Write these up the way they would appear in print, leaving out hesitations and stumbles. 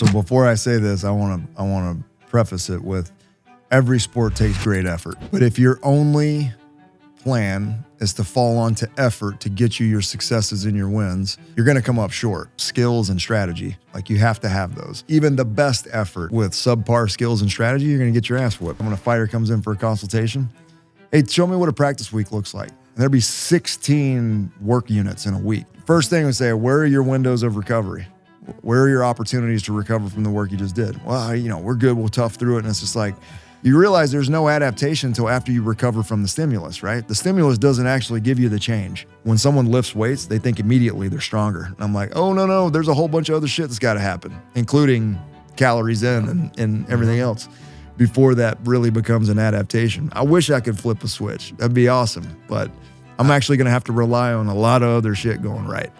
So before I say this, I want to preface it with every sport takes great effort. But if your only plan is to fall onto effort to get you your successes and your wins, you're going to come up short. Skills and strategy, like you have to have those. Even the best effort with subpar skills and strategy, you're going to get your ass whipped. When a fighter comes in for a consultation, hey, show me what a practice week looks like. And there'll be 16 work units in a week. First thing we say, where are your windows of recovery? Where are your opportunities to recover from the work you just did? Well, we're good. We'll tough through it. And it's just like, you realize there's no adaptation until after you recover from the stimulus, right? The stimulus doesn't actually give you the change. When someone lifts weights, they think immediately they're stronger. And I'm like, oh, no, there's a whole bunch of other shit that's got to happen, including calories in and everything else before that really becomes an adaptation. I wish I could flip a switch. That'd be awesome. But I'm actually going to have to rely on a lot of other shit going right.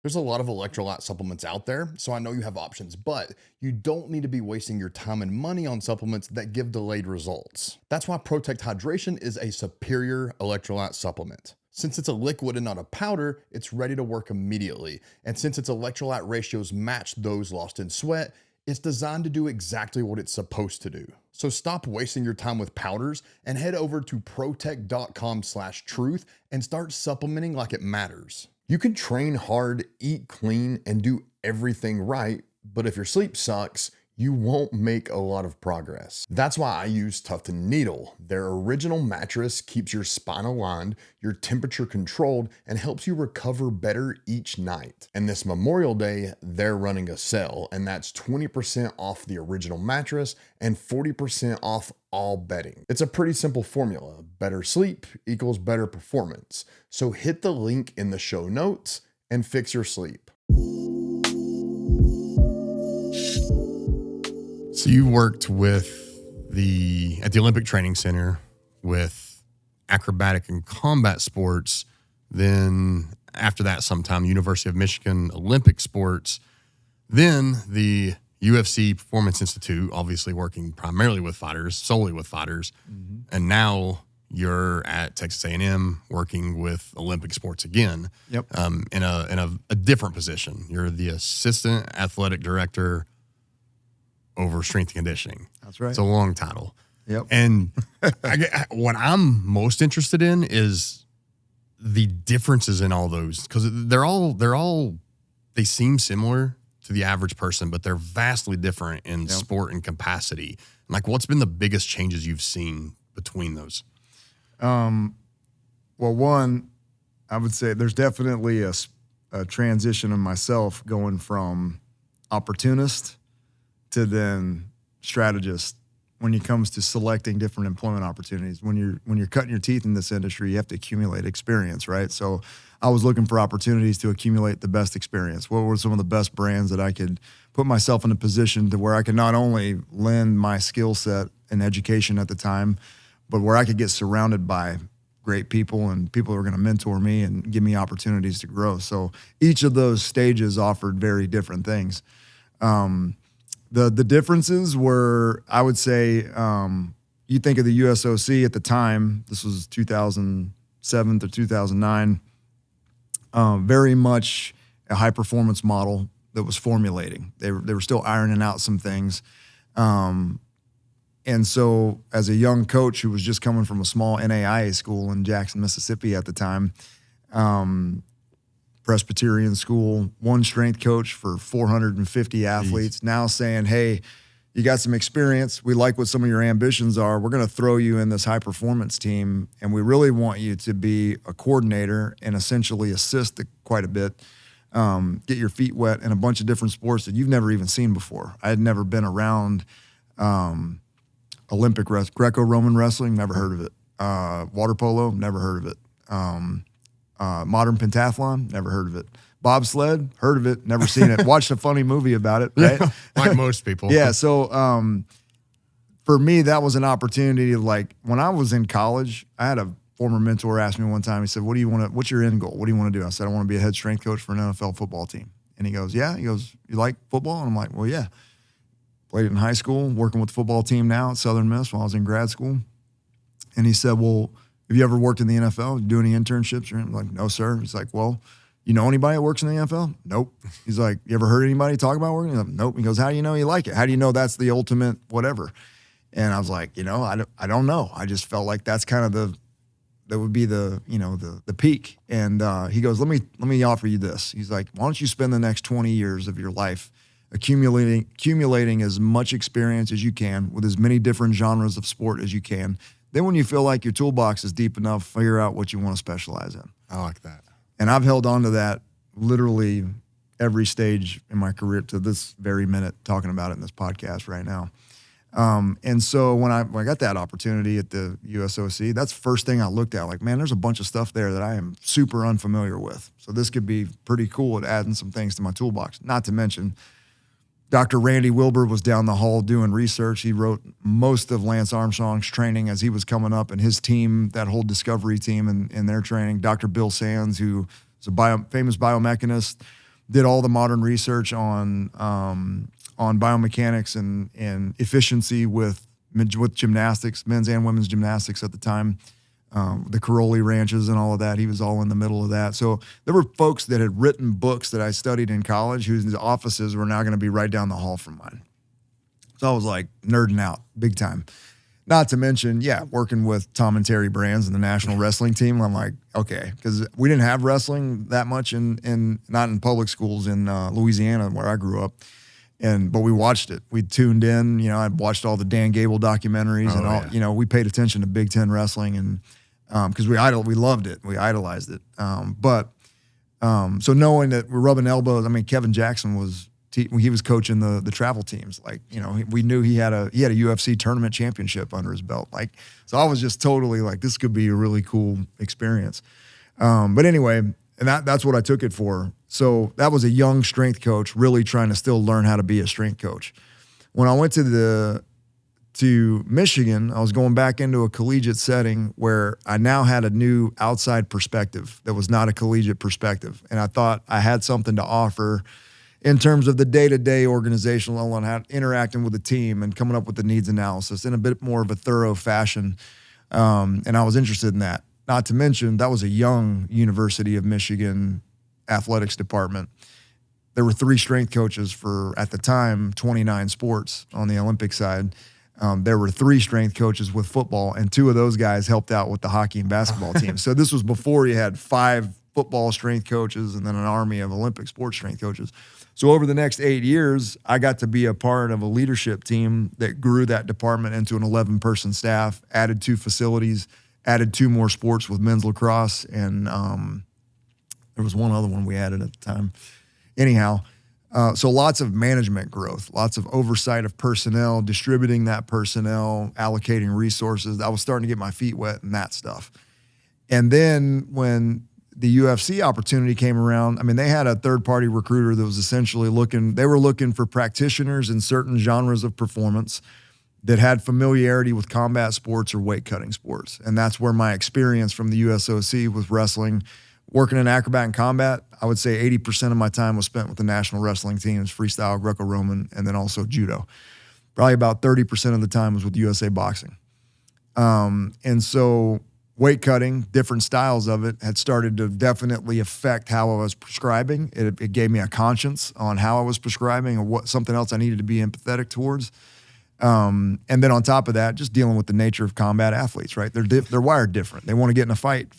There's a lot of electrolyte supplements out there, so I know you have options, but you don't need to be wasting your time and money on supplements that give delayed results. That's why Protekt Hydration is a superior electrolyte supplement. Since it's a liquid and not a powder, it's ready to work immediately. And since its electrolyte ratios match those lost in sweat, it's designed to do exactly what it's supposed to do. So stop wasting your time with powders and head over to protekt.com/truth and start supplementing like it matters. You can train hard, eat clean, and do everything right, but if your sleep sucks, you won't make a lot of progress. That's why I use Tuft Needle. Their original mattress keeps your spine aligned, your temperature controlled, and helps you recover better each night. And this Memorial Day, they're running a sale, and that's 20% off the original mattress and 40% off all bedding. It's a pretty simple formula. Better sleep equals better performance. So hit the link in the show notes and fix your sleep. So you worked at the Olympic Training Center with acrobatic and combat sports. Then after that, sometime University of Michigan Olympic sports. Then the UFC Performance Institute, obviously working primarily with fighters, solely with fighters. Mm-hmm. And now you're at Texas A&M working with Olympic sports again. Yep. In a different position. You're the assistant athletic director over strength and conditioning. That's right. It's a long title. Yep. And what I'm most interested in is the differences in all those, because they seem similar to the average person, but they're vastly different in sport and capacity. Like, what's been the biggest changes you've seen between those? Well, one, I would say there's definitely a transition in myself going from opportunist to then strategist when it comes to selecting different employment opportunities. When you're cutting your teeth in this industry, you have to accumulate experience, right? So I was looking for opportunities to accumulate the best experience. What were some of the best brands that I could put myself in a position to where I could not only lend my skill set and education at the time, but where I could get surrounded by great people and people who are going to mentor me and give me opportunities to grow. So each of those stages offered very different things. The differences were, I would say, you think of the USOC at the time, this was 2007 to 2009, very much a high-performance model that was formulating. They were still ironing out some things. And so as a young coach who was just coming from a small NAIA school in Jackson, Mississippi at the time, Presbyterian school, one strength coach for 450 athletes, now saying, hey, you got some experience. We like what some of your ambitions are. We're going to throw you in this high performance team. And we really want you to be a coordinator and essentially assist quite a bit, get your feet wet in a bunch of different sports that you've never even seen before. I had never been around Olympic Greco-Roman wrestling, never heard of it. Water polo, never heard of it. Modern pentathlon, never heard of it. Bobsled, heard of it, never seen it. Watched a funny movie about it, right? Like most people. Yeah, so for me, that was an opportunity. Like when I was in college, I had a former mentor ask me one time, he said, what's your end goal? What do you want to do? I said, I want to be a head strength coach for an NFL football team. And he goes, yeah? He goes, you like football? And I'm like, well, yeah. Played it in high school, working with the football team now at Southern Miss while I was in grad school. And he said, well, have you ever worked in the NFL? Do any internships? I'm like, no, sir. He's like, well, you know anybody that works in the NFL? Nope. He's like, you ever heard anybody talk about working? Like, nope. He goes, how do you know you like it? How do you know that's the ultimate whatever? And I was like, I don't know. I just felt like that's kind of that would be the peak. And he goes, let me offer you this. He's like, why don't you spend the next 20 years of your life accumulating as much experience as you can with as many different genres of sport as you can. Then when you feel like your toolbox is deep enough, figure out what you want to specialize in. I like that. And I've held on to that literally every stage in my career to this very minute, talking about it in this podcast right now. And so when I got that opportunity at the USOC, that's the first thing I looked at. Like, man, there's a bunch of stuff there that I am super unfamiliar with. So this could be pretty cool at adding some things to my toolbox. Not to mention, Dr. Randy Wilbur was down the hall doing research. He wrote most of Lance Armstrong's training as he was coming up, and his team, that whole discovery team in their training. Dr. Bill Sands, who is a famous biomechanist, did all the modern research on biomechanics and efficiency with gymnastics, men's and women's gymnastics at the time, the Caroli ranches and all of that. He was all in the middle of that. So there were folks that had written books that I studied in college whose offices were now going to be right down the hall from mine. So I was like nerding out big time. Not to mention, working with Tom and Terry Brands and the national wrestling team. I'm like, okay, because we didn't have wrestling that much in not in public schools in Louisiana where I grew up. But we watched it. We tuned in. I'd watched all the Dan Gable documentaries and all. Yeah. We paid attention to Big Ten wrestling and because we loved it. We idolized it. So knowing that we're rubbing elbows. I mean, Kevin Jackson he was coaching the travel teams. Like, we knew he had a UFC tournament championship under his belt. Like, so I was just totally like, this could be a really cool experience. But anyway, and that's what I took it for. So that was a young strength coach really trying to still learn how to be a strength coach. When I went to Michigan, I was going back into a collegiate setting where I now had a new outside perspective that was not a collegiate perspective. And I thought I had something to offer in terms of the day-to-day organizational on how interacting with the team and coming up with the needs analysis in a bit more of a thorough fashion. And I was interested in that. Not to mention, that was a young University of Michigan athletics department. There were 3 strength coaches for, at the time, 29 sports on the Olympic side. There were 3 strength coaches with football, and 2 of those guys helped out with the hockey and basketball team. So this was before you had 5 football strength coaches and then an army of Olympic sports strength coaches. So over the next 8 years, I got to be a part of a leadership team that grew that department into an 11-person staff, added 2 facilities, added 2 more sports with men's lacrosse, and there was one other one we added at the time. Anyhow, so lots of management growth, lots of oversight of personnel, distributing that personnel, allocating resources. I was starting to get my feet wet in that stuff. And then when the UFC opportunity came around, I mean, they had a third-party recruiter that was essentially looking for practitioners in certain genres of performance that had familiarity with combat sports or weight cutting sports. And that's where my experience from the USOC with wrestling, working in acrobat and combat, I would say 80% of my time was spent with the national wrestling teams, freestyle, Greco-Roman, and then also judo. Probably about 30% of the time was with USA Boxing. And so weight cutting, different styles of it, had started to definitely affect how I was prescribing. It gave me a conscience on how I was prescribing and what something else I needed to be empathetic towards. And then on top of that, just dealing with the nature of combat athletes, right? They're wired different. They want to get in a fight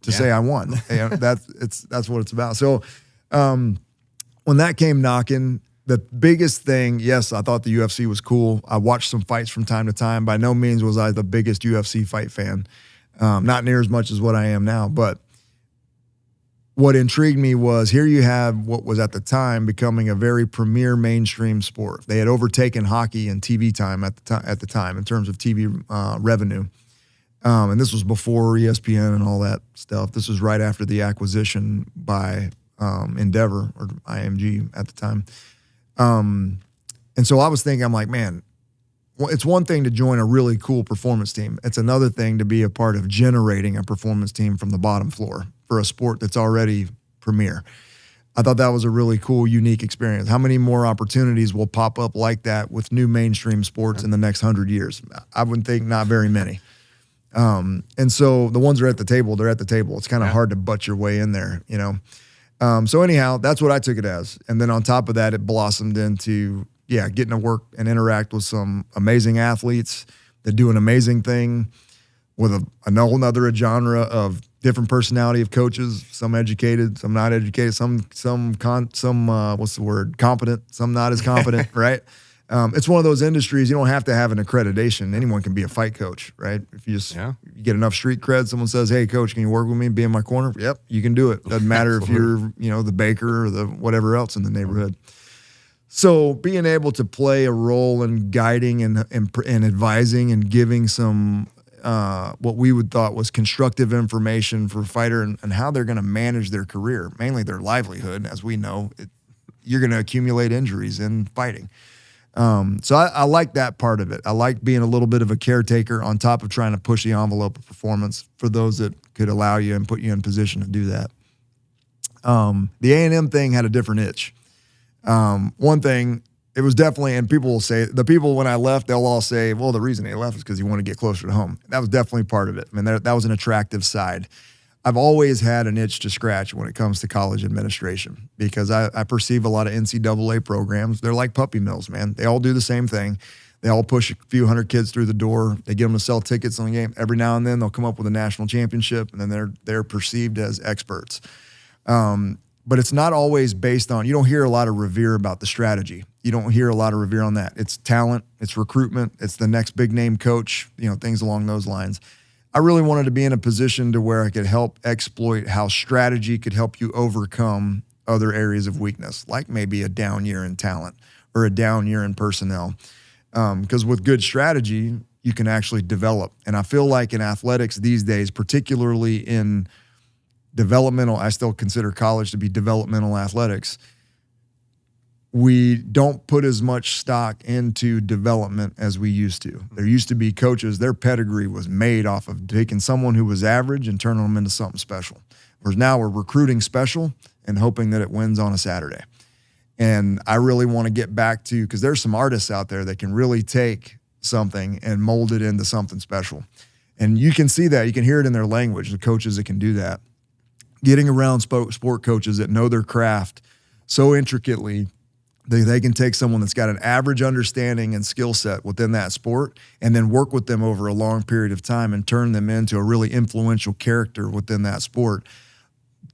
to say I won. That's what it's about. So when that came knocking, the biggest thing, yes, I thought the UFC was cool. I watched some fights from time to time. By no means was I the biggest UFC fight fan. Not near as much as what I am now. But what intrigued me was here you have what was at the time becoming a very premier mainstream sport. They had overtaken hockey in TV time at the time in terms of TV revenue. And this was before ESPN and all that stuff. This was right after the acquisition by Endeavor or IMG at the time. And so I was thinking, I'm like, man, well, it's one thing to join a really cool performance team. It's another thing to be a part of generating a performance team from the bottom floor for a sport that's already premier. I thought that was a really cool, unique experience. How many more opportunities will pop up like that with new mainstream sports in the next 100 years? I would think not very many. And so the ones that are at the table, they're at the table. It's kind of hard to butt your way in there, you know? So anyhow, that's what I took it as. And then on top of that, it blossomed into, getting to work and interact with some amazing athletes that do an amazing thing with a whole nother genre of different personality of coaches, some educated, some not educated, some what's the word? Competent, some not as competent, right? It's one of those industries, you don't have to have an accreditation. Anyone can be a fight coach, right? If you just you get enough street cred, someone says, hey, coach, can you work with me and be in my corner? Yep, you can do it. Doesn't matter if you're, the baker or the whatever else in the neighborhood. So being able to play a role in guiding and advising and giving some what we would thought was constructive information for a fighter and how they're going to manage their career, mainly their livelihood. As we know, you're going to accumulate injuries in fighting. So I like that part of it. I like being a little bit of a caretaker on top of trying to push the envelope of performance for those that could allow you and put you in position to do that. The A&M thing had a different itch. One thing, it was definitely, and people will say, the people when I left, they'll all say, well, the reason they left is because you want to get closer to home. That was definitely part of it. I mean, that was an attractive side. I've always had an itch to scratch when it comes to college administration because I perceive a lot of NCAA programs. They're like puppy mills, man. They all do the same thing. They all push a few hundred kids through the door. They get them to sell tickets on the game. Every now and then they'll come up with a national championship, and then they're perceived as experts. But it's not always based on, you don't hear a lot of revere about the strategy. You don't hear a lot of revere on that. It's talent, it's recruitment, it's the next big name coach, things along those lines. I really wanted to be in a position to where I could help exploit how strategy could help you overcome other areas of weakness, like maybe a down year in talent or a down year in personnel. Because with good strategy, you can actually develop. And I feel like in athletics these days, particularly in developmental, I still consider college to be developmental athletics, we don't put as much stock into development as we used to. There used to be coaches, their pedigree was made off of taking someone who was average and turning them into something special. Whereas now we're recruiting special and hoping that it wins on a Saturday. And I really want to get back to, because there's some artists out there that can really take something and mold it into something special. And you can see that, you can hear it in their language, the coaches that can do that. Getting around sport coaches that know their craft so intricately, they can take someone that's got an average understanding and skill set within that sport and then work with them over a long period of time and turn them into a really influential character within that sport.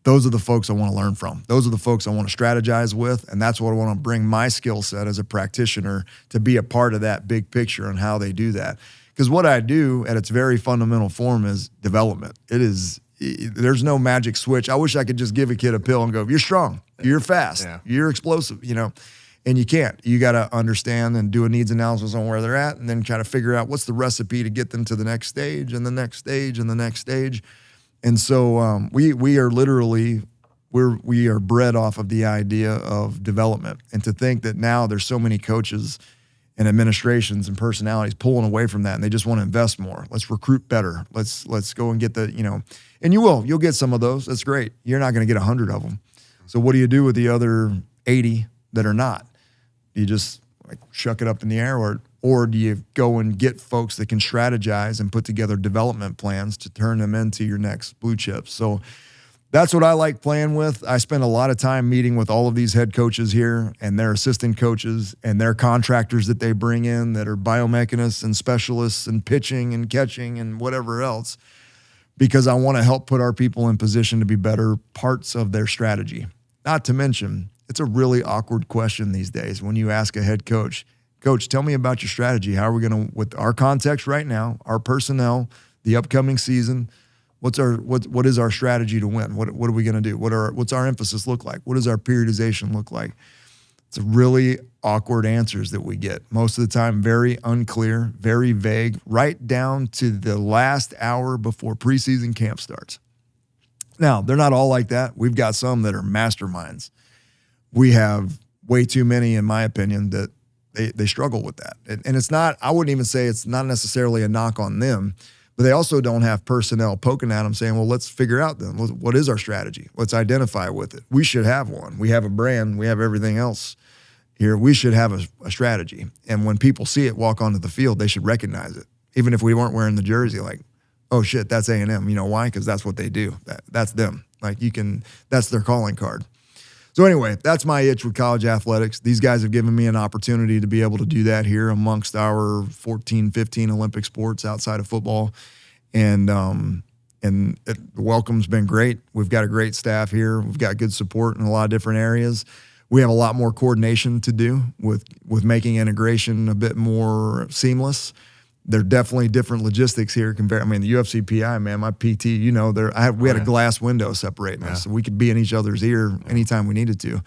Those are the folks I want to learn from. Those are the folks I want to strategize with, and that's what I want to bring my skill set as a practitioner to be a part of that big picture and how they do that. Because what I do at its very fundamental form is development. There's no magic switch. I wish I could just give a kid a pill and go, you're strong, you're fast, you're explosive, and you can't. You got to understand and do a needs analysis on where they're at and then try to figure out what's the recipe to get them to the next stage and the next stage and the next stage. And so we are literally, we are bred off of the idea of development. And to think that now there's so many coaches and administrations and personalities pulling away from that, and they just want to invest more. Let's recruit better. Let's go and get and you'll get some of those. That's great. You're not going to get 100 of them. So what do you do with the other 80 that are not? Do you just shuck it up in the air, or do you go and get folks that can strategize and put together development plans to turn them into your next blue chips? So that's what I like playing with. I spend a lot of time meeting with all of these head coaches here and their assistant coaches and their contractors that they bring in that are biomechanists and specialists and pitching and catching and whatever else, because I want to help put our people in position to be better parts of their strategy. Not to mention, it's a really awkward question these days when you ask a head coach, Coach, tell me about your strategy. How are we going to, with our context right now, our personnel, the upcoming season, what is our strategy to win? What are we going to do? What's our emphasis look like? What does our periodization look like? It's really awkward answers that we get. Most of the time, very unclear, very vague, right down to the last hour before preseason camp starts. Now, they're not all like that. We've got some that are masterminds. We have way too many, in my opinion, that they struggle with that. And it's not, I wouldn't even say it's not necessarily a knock on them, but they also don't have personnel poking at them saying, well, let's figure out then, what is our strategy? Let's identify with it. We should have one. We have a brand. We have everything else here. We should have a strategy. And when people see it walk onto the field, they should recognize it. Even if we weren't wearing the jersey, like, oh shit, that's A&M. You know why? Because that's what they do. That's them. Like that's their calling card. So anyway, that's my itch with college athletics. These guys have given me an opportunity to be able to do that here amongst our 14, 15 Olympic sports outside of football. And the welcome's been great. We've got a great staff here. We've got good support in a lot of different areas. We have a lot more coordination to do with making integration a bit more seamless. There are definitely different logistics here. The UFC PI, man, my PT, we had a glass window separating us, so we could be in each other's ear anytime we needed to.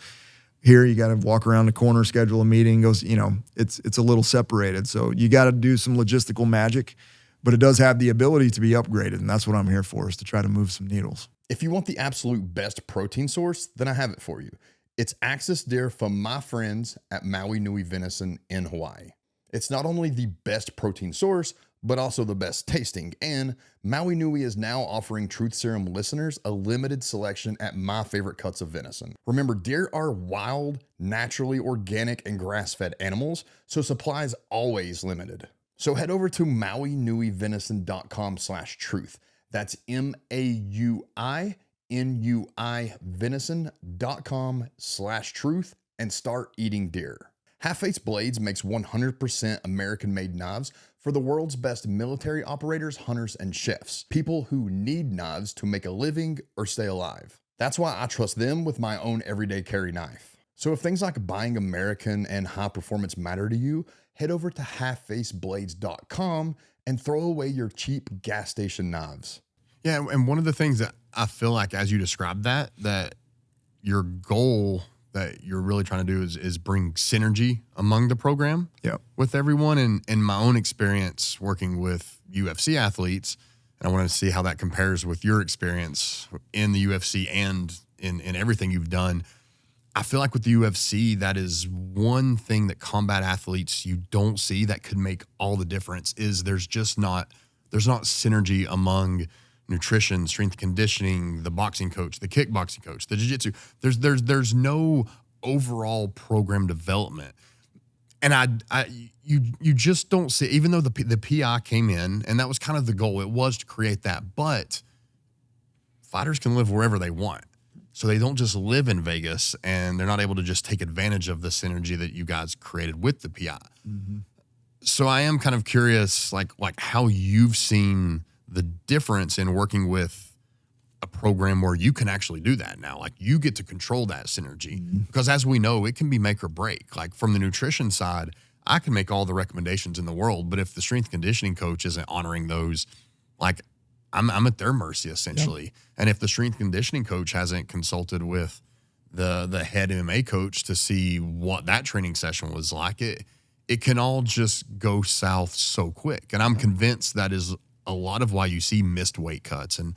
Here, you got to walk around the corner, schedule a meeting. It's a little separated, so you got to do some logistical magic, but it does have the ability to be upgraded, and that's what I'm here for, is to try to move some needles. If you want the absolute best protein source, then I have it for you. It's Axis Deer from my friends at Maui Nui Venison in Hawaii. It's not only the best protein source, but also the best tasting. And Maui Nui is now offering Truth Serum listeners a limited selection at my favorite cuts of venison. Remember, deer are wild, naturally organic, and grass-fed animals, so supply is always limited. So head over to mauinuivenison.com/truth. That's MAUINUI venison.com/truth and start eating deer. Halface Blades makes 100% American-made knives for the world's best military operators, hunters, and chefs. People who need knives to make a living or stay alive. That's why I trust them with my own everyday carry knife. So if things like buying American and high performance matter to you, head over to halfaceblades.com and throw away your cheap gas station knives. Yeah, and one of the things that I feel like as you described that your goal that you're really trying to do is bring synergy among the program with everyone. And in my own experience working with UFC athletes, and I want to see how that compares with your experience in the UFC and in everything you've done. I feel like with the UFC, that is one thing that combat athletes you don't see that could make all the difference is there's not synergy among nutrition, strength conditioning, the boxing coach, the kickboxing coach, the jiu-jitsu. There's no overall program development. And you just don't see, even though the PI came in, and that was kind of the goal, it was to create that, but fighters can live wherever they want. So they don't just live in Vegas, and they're not able to just take advantage of the synergy that you guys created with the PI. Mm-hmm. So I am kind of curious, like how you've seen the difference in working with a program where you can actually do that now. Like you get to control that synergy because as we know, it can be make or break. Like from the nutrition side, I can make all the recommendations in the world, but if the strength conditioning coach isn't honoring those, like I'm at their mercy essentially. Yep. And if the strength conditioning coach hasn't consulted with the head MMA coach to see what that training session was like, it can all just go south so quick. And I'm convinced that is a lot of why you see missed weight cuts and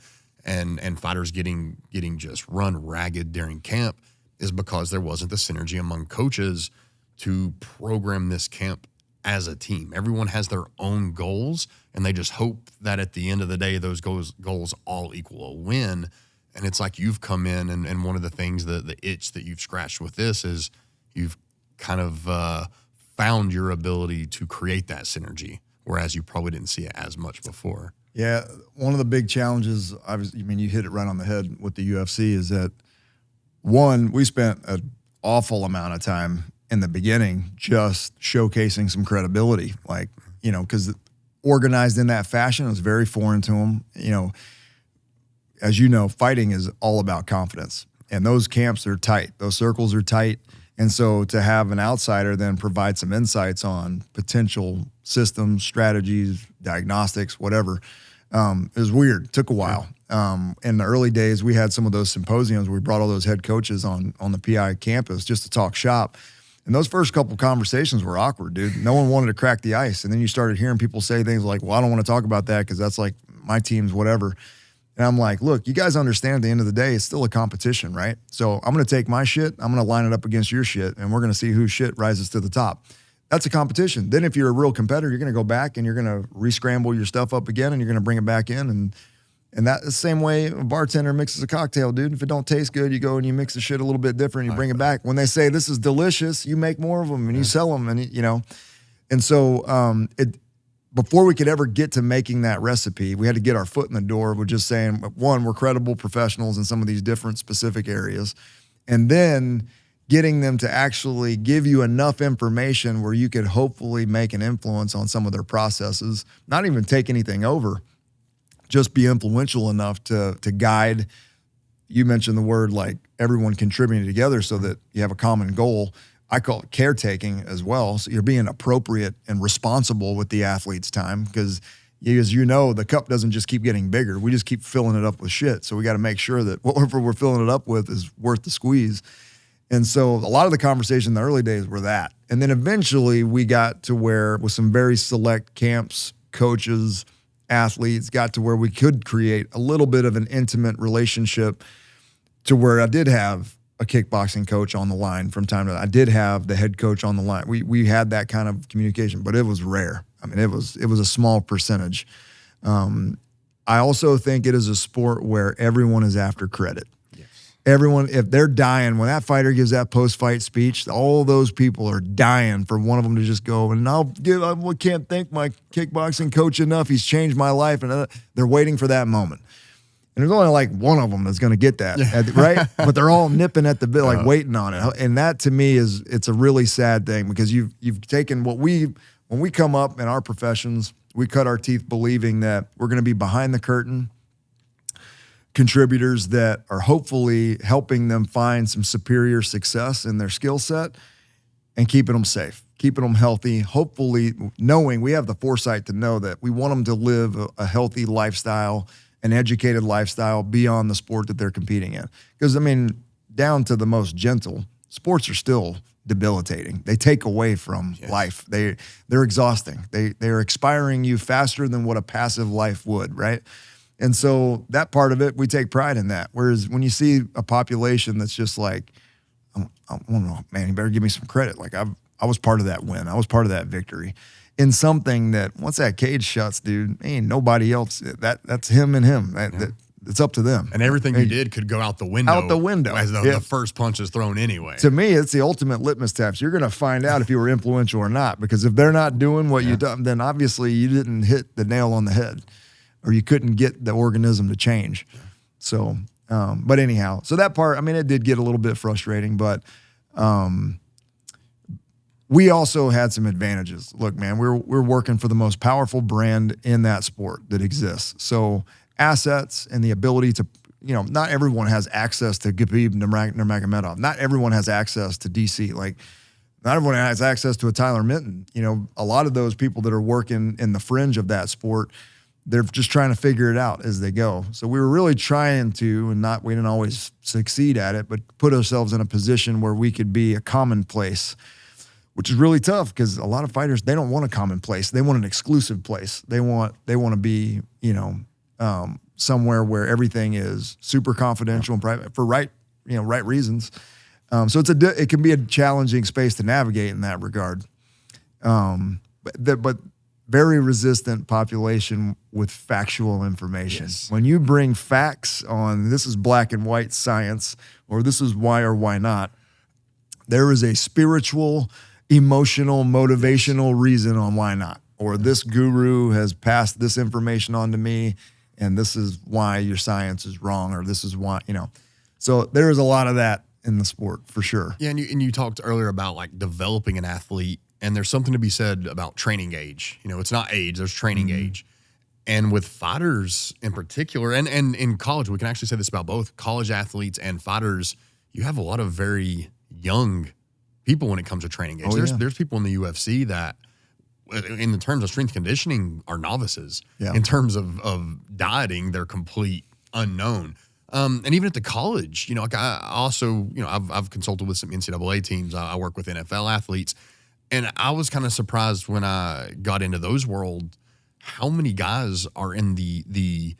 fighters getting just run ragged during camp is because there wasn't the synergy among coaches to program this camp as a team. Everyone has their own goals, and they just hope that at the end of the day, those goals all equal a win. And it's like you've come in, and one of the things, the itch that you've scratched with this is you've kind of found your ability to create that synergy, whereas you probably didn't see it as much before. Yeah, one of the big challenges, you hit it right on the head with the UFC, is that, one, we spent an awful amount of time in the beginning just showcasing some credibility, because organized in that fashion, it was very foreign to them. As you know, fighting is all about confidence, and those camps are tight. Those circles are tight. And so to have an outsider then provide some insights on potential systems, strategies, diagnostics, whatever, it was weird. It took a while. In the early days, we had some of those symposiums where we brought all those head coaches on the PI campus just to talk shop. And those first couple conversations were awkward, dude. No one wanted to crack the ice. And then you started hearing people say things like, well, I don't want to talk about that because that's like my team's whatever. And I'm like, look, you guys understand at the end of the day, it's still a competition, right? So I'm going to take my shit, I'm going to line it up against your shit, and we're going to see whose shit rises to the top. That's a competition. Then if you're a real competitor, you're going to go back and you're going to re-scramble your stuff up again, and you're going to bring it back in. And that's the same way a bartender mixes a cocktail, dude. If it don't taste good, you go and you mix the shit a little bit different, you bring it back. When they say this is delicious, you make more of them and you sell them, and And so before we could ever get to making that recipe, we had to get our foot in the door with just saying, one, we're credible professionals in some of these different specific areas. And then getting them to actually give you enough information where you could hopefully make an influence on some of their processes, not even take anything over, just be influential enough to guide. You mentioned the word like everyone contributing together so that you have a common goal. I call it caretaking as well. So you're being appropriate and responsible with the athlete's time because, as you know, the cup doesn't just keep getting bigger. We just keep filling it up with shit. So we got to make sure that whatever we're filling it up with is worth the squeeze. And so a lot of the conversation in the early days were that. And then eventually we got to where, with some very select camps, coaches, athletes, got to where we could create a little bit of an intimate relationship to where I did have a kickboxing coach on the line from time to time. I did have the head coach on the line. We had that kind of communication, but it was rare. I mean, it was a small percentage. I also think it is a sport where everyone is after credit. Yes. Everyone, if they're dying, when that fighter gives that post-fight speech, all those people are dying for one of them to just go, and I can't thank my kickboxing coach enough. He's changed my life. And they're waiting for that moment. And there's only like one of them that's going to get that, right? But they're all nipping at the bit, like waiting on it. And that to me it's a really sad thing because you've taken when we come up in our professions, we cut our teeth believing that we're going to be behind the curtain contributors that are hopefully helping them find some superior success in their skill set and keeping them safe, keeping them healthy, hopefully knowing we have the foresight to know that we want them to live a healthy lifestyle, an educated lifestyle beyond the sport that they're competing in. Because, I mean, down to the most gentle, sports are still debilitating. They take away from life. They're exhausting. They're expiring you faster than what a passive life would, right? And so that part of it, we take pride in that. Whereas when you see a population that's just like, I don't know, man, you better give me some credit. Like I was part of that win. I was part of that victory. In something that once that cage shuts, dude, ain't nobody else. That's him and him. It's up to them. And everything you did could go out the window. Out the window. As the first punch is thrown anyway. To me, it's the ultimate litmus test. You're going to find out if you were influential or not. Because if they're not doing what you done, then obviously you didn't hit the nail on the head. Or you couldn't get the organism to change. So, but anyhow. So that part, I mean, it did get a little bit frustrating. But we also had some advantages. Look, man, we're working for the most powerful brand in that sport that exists. So assets and the ability to, not everyone has access to Khabib Nurmagomedov. Not everyone has access to DC. Like, not everyone has access to a Tyler Minton. A lot of those people that are working in the fringe of that sport, they're just trying to figure it out as they go. So we were really trying to, we didn't always succeed at it, but put ourselves in a position where we could be a commonplace, which is really tough because a lot of fighters, they don't want a common place. They want an exclusive place. They want to be, somewhere where everything is super confidential and private for right reasons. So it can be a challenging space to navigate in that regard. But very resistant population with factual information. Yes. When you bring facts on this is black and white science, or this is why or why not, there is a spiritual, emotional, motivational reason on why not. Or this guru has passed this information on to me, and this is why your science is wrong, or this is why, So there is a lot of that in the sport for sure. Yeah, and you talked earlier about like developing an athlete, and there's something to be said about training age. It's not age, there's training age. And with fighters in particular, and in college, we can actually say this about both college athletes and fighters, you have a lot of very young people when it comes to training age. There's people in the UFC that, in the terms of strength conditioning, are novices. Yeah. In terms of dieting, they're complete unknown. And even at the college, like I also, I've consulted with some NCAA teams. I work with NFL athletes. And I was kind of surprised when I got into those world, how many guys are in the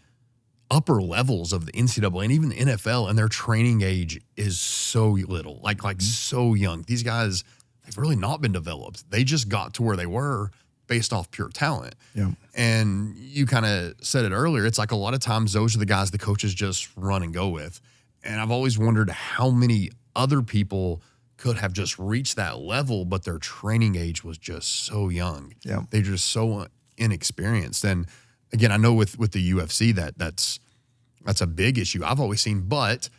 upper levels of the NCAA and even the NFL, and their training age is so little, like so young. These guys, they've really not been developed. They just got to where they were based off pure talent. Yeah. And you kind of said it earlier, it's like a lot of times those are the guys the coaches just run and go with. And I've always wondered how many other people could have just reached that level, but their training age was just so young. Yeah. They're just so inexperienced. And again, I know with the UFC that's a big issue I've always seen, but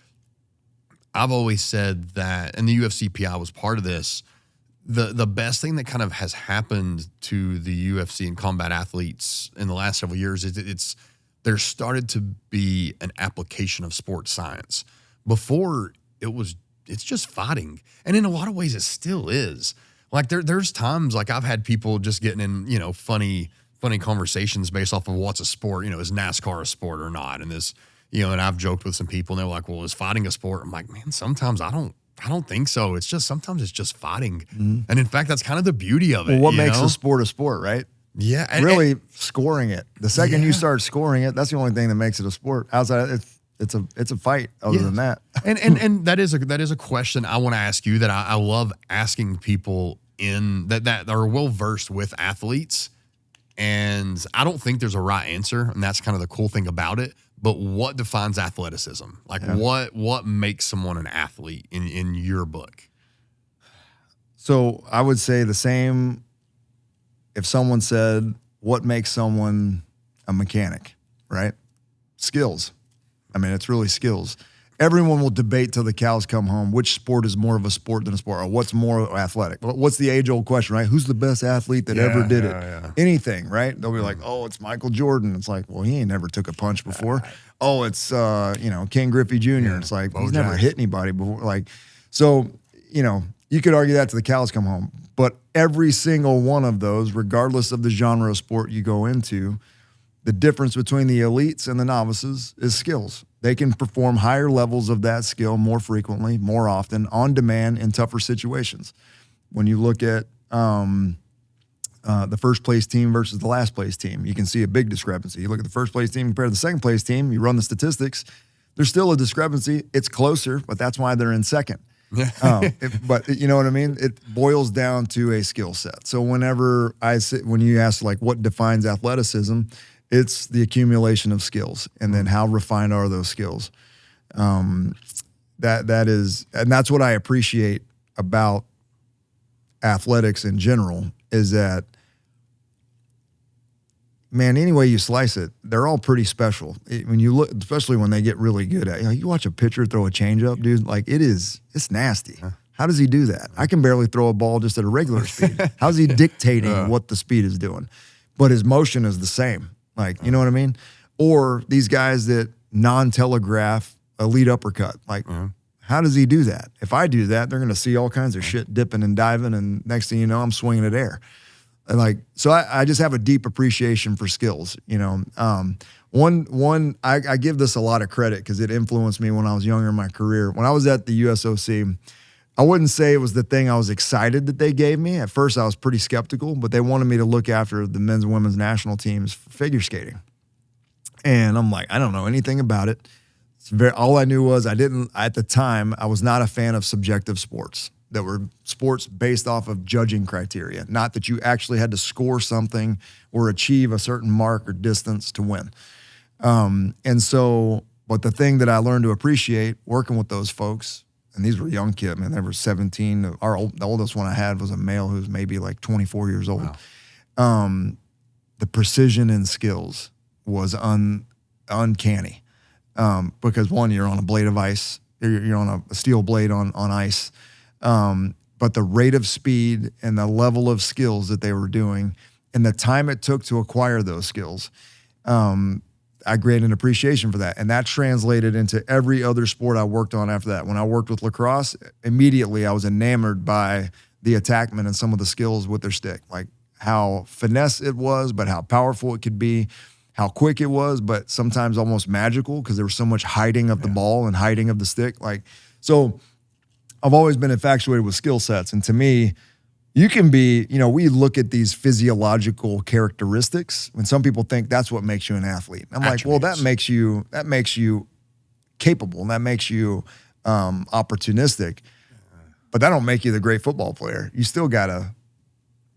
I've always said that, and the UFC PI was part of this, the best thing that kind of has happened to the UFC and combat athletes in the last several years is there's started to be an application of sports science. Before it's just fighting. And in a lot of ways it still is. Like there's times like I've had people just getting in, you know, funny conversations based off of what's a sport, you know, is NASCAR a sport or not? And this, you know, and I've joked with some people and they're like, well, is fighting a sport? I'm like, man, sometimes I don't think so. It's just, sometimes it's just fighting. And in fact, that's kind of the beauty of it. Well, what makes a sport, right? Yeah. Really scoring it. The second you start scoring it, that's the only thing that makes it a sport. Outside, it's a fight other than that. And that is a question I want to ask you that I love asking people in that are well versed with athletes. And I don't think there's a right answer, and that's kind of the cool thing about it. But what defines athleticism? Like what makes someone an athlete in your book? So I would say the same if someone said, what makes someone a mechanic, right? Skills. I mean, it's really skills. Everyone will debate till the cows come home which sport is more of a sport than a sport, or what's more athletic. What's the age-old question, right? Who's the best athlete that ever did it? Yeah. Anything, right? They'll be like, oh, it's Michael Jordan. It's like, well, he ain't never took a punch before. Oh, it's Ken Griffey Jr. Yeah. It's like, he's never hit anybody before. Like, so, you know, you could argue that till the cows come home. But every single one of those, regardless of the genre of sport you go into, the difference between the elites and the novices is skills. They can perform higher levels of that skill more frequently, more often, on demand in tougher situations. When you look at the first place team versus the last place team, you can see a big discrepancy. You look at the first place team compared to the second place team, you run the statistics, there's still a discrepancy. It's closer, but that's why they're in second. But you know what I mean? It boils down to a skill set. So when you ask like what defines athleticism, it's the accumulation of skills, and then how refined are those skills. That is, and that's what I appreciate about athletics in general, is that, man, any way you slice it, they're all pretty special. When you look, especially when they get really good at it. You watch a pitcher throw a changeup, dude, like it's nasty. How does he do that? I can barely throw a ball just at a regular speed. How's he dictating what the speed is doing? But his motion is the same. Like, you know what I mean? Or these guys that non-telegraph a lead uppercut. Like, how does he do that? If I do that, they're going to see all kinds of shit dipping and diving, and next thing you know, I'm swinging at air. And like, so I just have a deep appreciation for skills. You know, I give this a lot of credit because it influenced me when I was younger in my career. When I was at the USOC, I wouldn't say it was the thing I was excited that they gave me. At first, I was pretty skeptical, but they wanted me to look after the men's and women's national teams for figure skating. And I'm like, I don't know anything about it. All I knew was at the time, I was not a fan of subjective sports that were sports based off of judging criteria, not that you actually had to score something or achieve a certain mark or distance to win. And so, but the thing that I learned to appreciate working with those folks, and these were young kids, man, they were 17. The oldest one I had was a male who was maybe like 24 years old. Wow. The precision and skills was uncanny. Because one, you're on a blade of ice, you're on a steel blade on ice. But the rate of speed and the level of skills that they were doing and the time it took to acquire those skills, I gained an appreciation for that. And that translated into every other sport I worked on after that. When I worked with lacrosse, immediately I was enamored by the attackmen and some of the skills with their stick, like how finesse it was, but how powerful it could be, how quick it was, but sometimes almost magical because there was so much hiding of the ball and hiding of the stick. Like, so I've always been infatuated with skill sets. And to me, you can be, we look at these physiological characteristics when some people think that's what makes you an athlete. I'm like, well, that makes you capable and that makes you opportunistic, but that don't make you the great football player. You still got to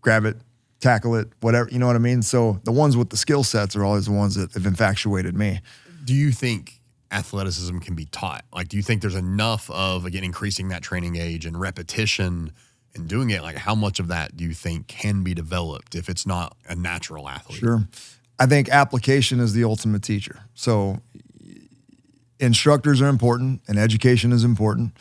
grab it, tackle it, whatever, you know what I mean? So the ones with the skill sets are always the ones that have infatuated me. Do you think athleticism can be taught? Like, do you think there's enough of, again, increasing that training age and repetition and doing it, like how much of that do you think can be developed if it's not a natural athlete? Sure. I think application is the ultimate teacher. So instructors are important and education is important,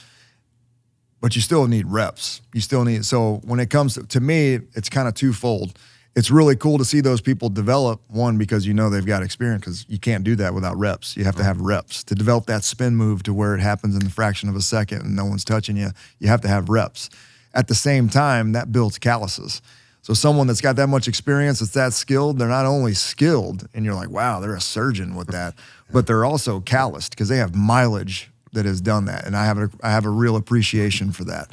but you still need reps. You still need, so when it comes to me, it's kind of twofold. It's really cool to see those people develop, one, because you know they've got experience, because you can't do that without reps. You have to have reps. To develop that spin move to where it happens in the fraction of a second and no one's touching you, you have to have reps. At the same time, that builds calluses. So someone that's got that much experience, that's that skilled, they're not only skilled, and you're like, wow, they're a surgeon with that, but they're also calloused because they have mileage that has done that. And I have a real appreciation for that,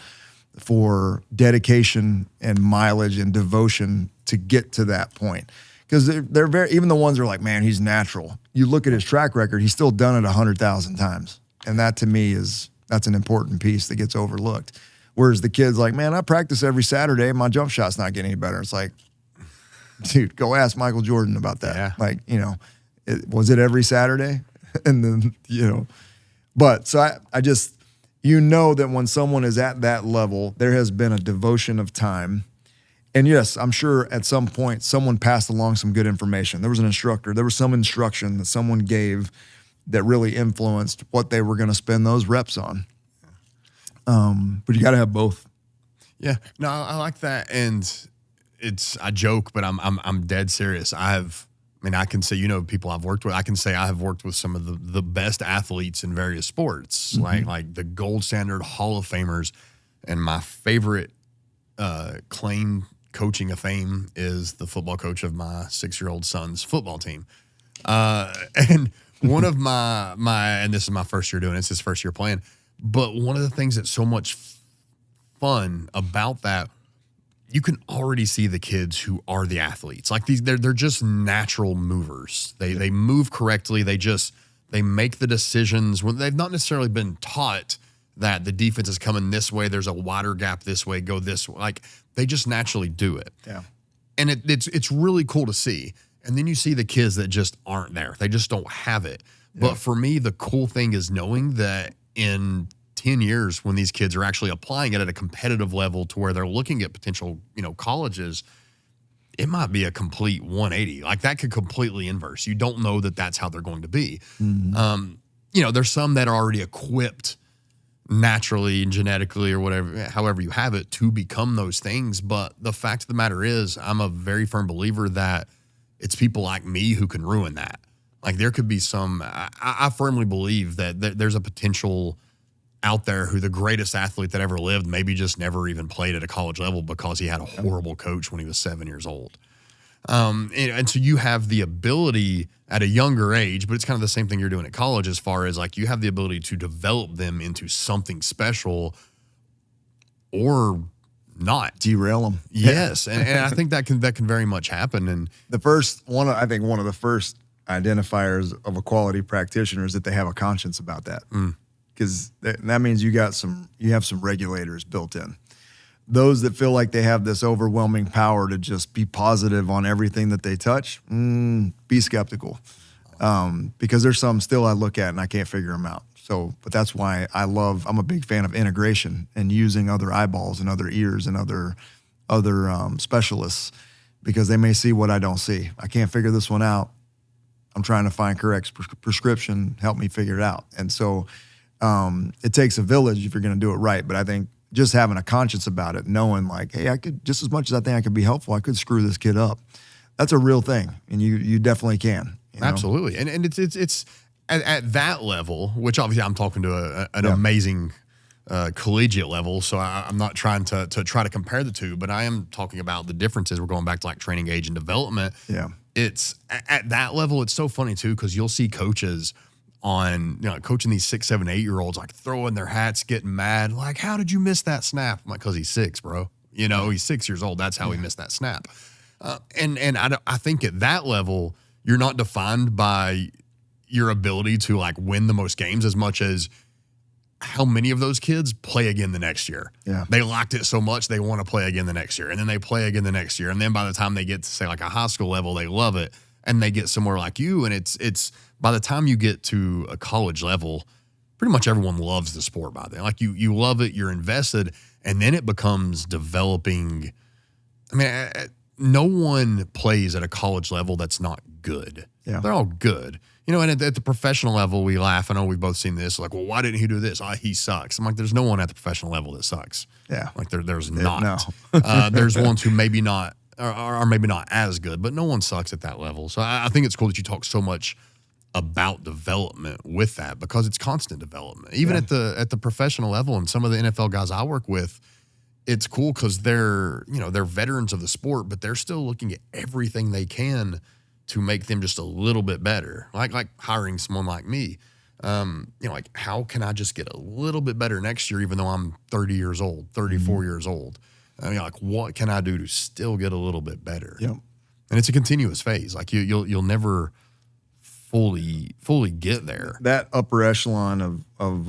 for dedication and mileage and devotion to get to that point. Because they're very, even the ones that are like, man, he's natural. You look at his track record, he's still done it 100,000 times. And that to me that's an important piece that gets overlooked. Whereas the kid's like, man, I practice every Saturday, my jump shot's not getting any better. It's like, dude, go ask Michael Jordan about that. Yeah. Like, was it every Saturday? And then, but so I just, that when someone is at that level, there has been a devotion of time. And yes, I'm sure at some point someone passed along some good information. There was an instructor, there was some instruction that someone gave that really influenced what they were going to spend those reps on. But you got to have both. Yeah, no, I like that. And I joke, but I'm dead serious. I can say, people I've worked with, I can say I have worked with some of the best athletes in various sports, like the gold standard Hall of Famers. And my favorite claim coaching of fame is the football coach of my 6-year-old son's football team. And one of my, and this is my first year doing it, it's his first year playing, but one of the things that's so much fun about that, you can already see the kids who are the athletes. Like they're just natural movers. They move correctly. They make the decisions when they've not necessarily been taught that the defense is coming this way, there's a wider gap this way, go this way. Like they just naturally do it. Yeah. And it's really cool to see. And then you see the kids that just aren't there. They just don't have it. Yeah. But for me, the cool thing is knowing that in 10 years, when these kids are actually applying it at a competitive level to where they're looking at potential, colleges, it might be a complete 180. Like that could completely inverse. You don't know that that's how they're going to be. Mm-hmm. There's some that are already equipped naturally and genetically or whatever, however you have it, to become those things. But the fact of the matter is, I'm a very firm believer that it's people like me who can ruin that. Like there could be I firmly believe that there's a potential out there who the greatest athlete that ever lived maybe just never even played at a college level because he had a horrible coach when he was 7 years old. And so you have the ability at a younger age, but it's kind of the same thing you're doing at college as far as like you have the ability to develop them into something special or not. Derail them. Yes. And I think that can very much happen. And I think one of the first identifiers of a quality practitioner is that they have a conscience about that. Because that means you have some regulators built in. Those that feel like they have this overwhelming power to just be positive on everything that they touch, be skeptical. Because there's some still I look at and I can't figure them out. So, but that's why I'm a big fan of integration and using other eyeballs and other ears and other specialists, because they may see what I don't see. I can't figure this one out. I'm trying to find correct prescription, help me figure it out. And so it takes a village if you're going to do it right. But I think just having a conscience about it, knowing like, hey, I could, just as much as I think I could be helpful, I could screw this kid up. That's a real thing. And you definitely can. Absolutely. And it's at that level, which obviously I'm talking to an amazing collegiate level. So I'm not trying to try to compare the two, but I am talking about the differences. We're going back to like training age and development. Yeah. It's at that level. It's so funny too, because you'll see coaches coaching these 6, 7, 8-year-olds, like throwing their hats, getting mad. Like, how did you miss that snap? I'm like, because he's 6, bro. He's 6 years old. That's how he missed that snap. And I think at that level, you're not defined by your ability to like win the most games as much as how many of those kids play again the next year. Yeah. They liked it so much they want to play again the next year. And then they play again the next year. And then by the time they get to say like a high school level, they love it. And they get somewhere like you. And it's by the time you get to a college level, pretty much everyone loves the sport by then. Like you love it, you're invested, and then it becomes developing. I mean, no one plays at a college level that's not good. Yeah. They're all good. You know, and at the professional level, we laugh. I know we've both seen this. Like, well, why didn't he do this? He sucks. I'm like, there's no one at the professional level that sucks. Yeah. Like there's not. No. There's ones who maybe not are maybe not as good, but no one sucks at that level. So I think it's cool that you talk so much about development with that, because it's constant development. Even at the professional level, and some of the NFL guys I work with, it's cool because they're veterans of the sport, but they're still looking at everything they can to make them just a little bit better. Like hiring someone like me. Like, how can I just get a little bit better next year, even though I'm 30 years old, 34 years old? I mean, like, what can I do to still get a little bit better? Yep. And it's a continuous phase. Like you'll never fully get there. That upper echelon of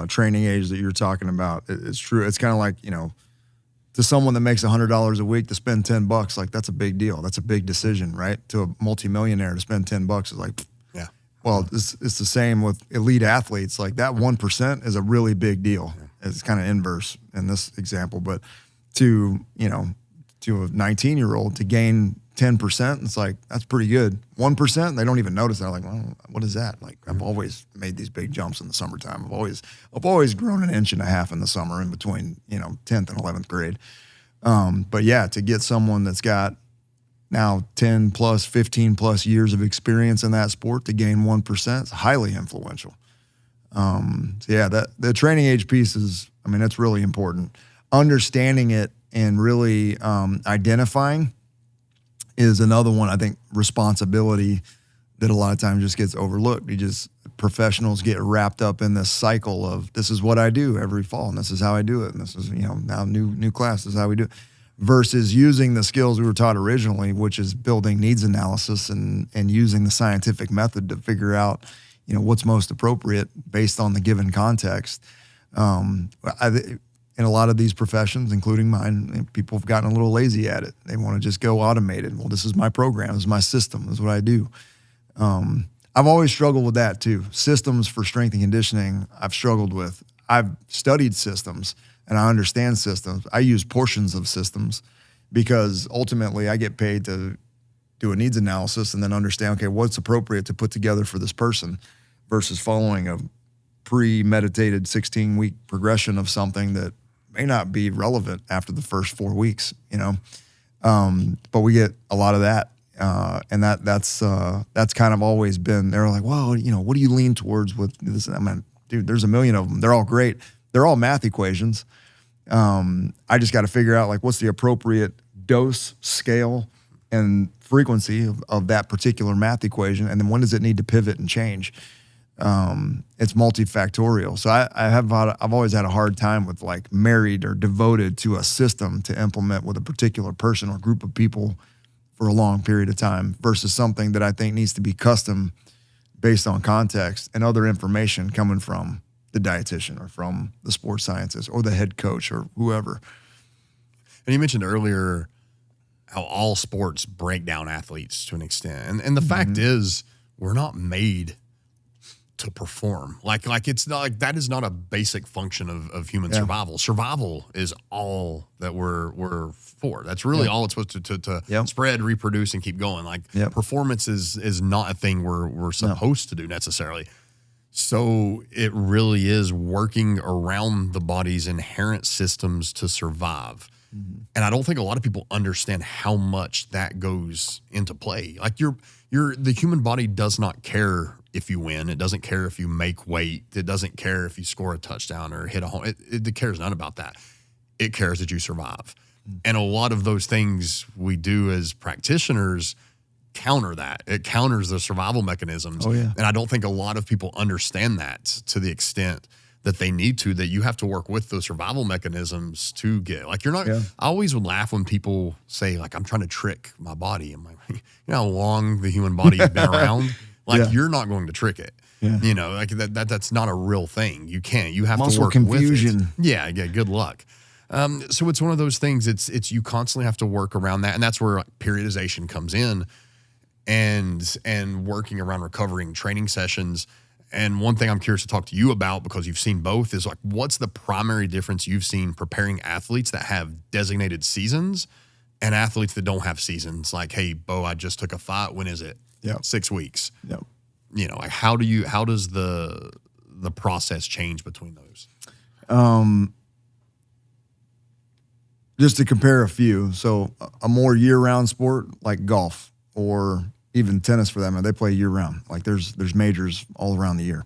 training age that you're talking about, it's true. It's kind of like, to someone that makes $100 a week to spend $10, like that's a big deal. That's a big decision, right? To a multimillionaire to spend $10 is like, yeah. Well, it's the same with elite athletes. Like that 1% is a really big deal. It's kind of inverse in this example, but to a 19-year-old to gain 10%, it's like, that's pretty good. 1%, they don't even notice that. Like, well, what is that? Like, I've always made these big jumps in the summertime. I've always grown 1.5 inches in the summer in between, 10th and 11th grade. But yeah, to get someone that's got now 10 plus, 15 plus years of experience in that sport to gain 1%, it's highly influential. So yeah, the training age piece is, it's really important. Understanding it and really identifying is another one. I think responsibility that a lot of times just gets overlooked. Professionals get wrapped up in this cycle of, this is what I do every fall, and this is how I do it, and this is, now new class, this is how we do it, versus using the skills we were taught originally, which is building needs analysis and using the scientific method to figure out, what's most appropriate based on the given context. In a lot of these professions, including mine, people have gotten a little lazy at it. They want to just go automated. Well, this is my program. This is my system. This is what I do. I've always struggled with that too. Systems for strength and conditioning, I've struggled with. I've studied systems and I understand systems. I use portions of systems because ultimately I get paid to do a needs analysis and then understand, okay, what's appropriate to put together for this person versus following a premeditated 16-week progression of something that may not be relevant after the first 4 weeks, but we get a lot of that. And that's kind of always been, they're like, well, what do you lean towards with this? Dude, there's a million of them. They're all great. They're all math equations. I just got to figure out, like, what's the appropriate dose, scale, and frequency of that particular math equation. And then when does it need to pivot and change? It's multifactorial. So I've always had a hard time with, like, married or devoted to a system to implement with a particular person or group of people for a long period of time versus something that I think needs to be custom based on context and other information coming from the dietitian or from the sports scientist or the head coach or whoever. And you mentioned earlier how all sports break down athletes to an extent. And the fact is, we're not made to perform. Like it's not, like, that is not a basic function of human survival. Survival is all that we're for. That's really all it's supposed to spread, reproduce, and keep going. Like performance is not a thing we're supposed to do necessarily. So it really is working around the body's inherent systems to survive. And I don't think a lot of people understand how much that goes into play. Like the human body does not care if you win. It doesn't care if you make weight. It doesn't care if you score a touchdown or hit a home. It cares none about that. It cares that you survive. And a lot of those things we do as practitioners counter that. It counters the survival mechanisms. Oh, yeah. And I don't think a lot of people understand that to the extent that they need to, that you have to work with those survival mechanisms to get, like, you're not, I always would laugh when people say, like, I'm trying to trick my body. I'm like, you know how long the human body has been around? Like, you're not going to trick it. Like that's not a real thing. You can't. You have muscle to work confusion. with it. Yeah, good luck. So it's one of those things. It's you constantly have to work around that, and that's where, like, periodization comes in, and working around recovering training sessions. And one thing I'm curious to talk to you about, because you've seen both, is like, what's the primary difference you've seen preparing athletes that have designated seasons and athletes that don't have seasons? Like, hey, Bo, I just took a fight. When is it? Yep. 6 weeks. Yep. You know, like how does the process change between those? Just to compare a few. So a more year-round sport like golf or even tennis for them, they play year-round. Like there's majors all around the year.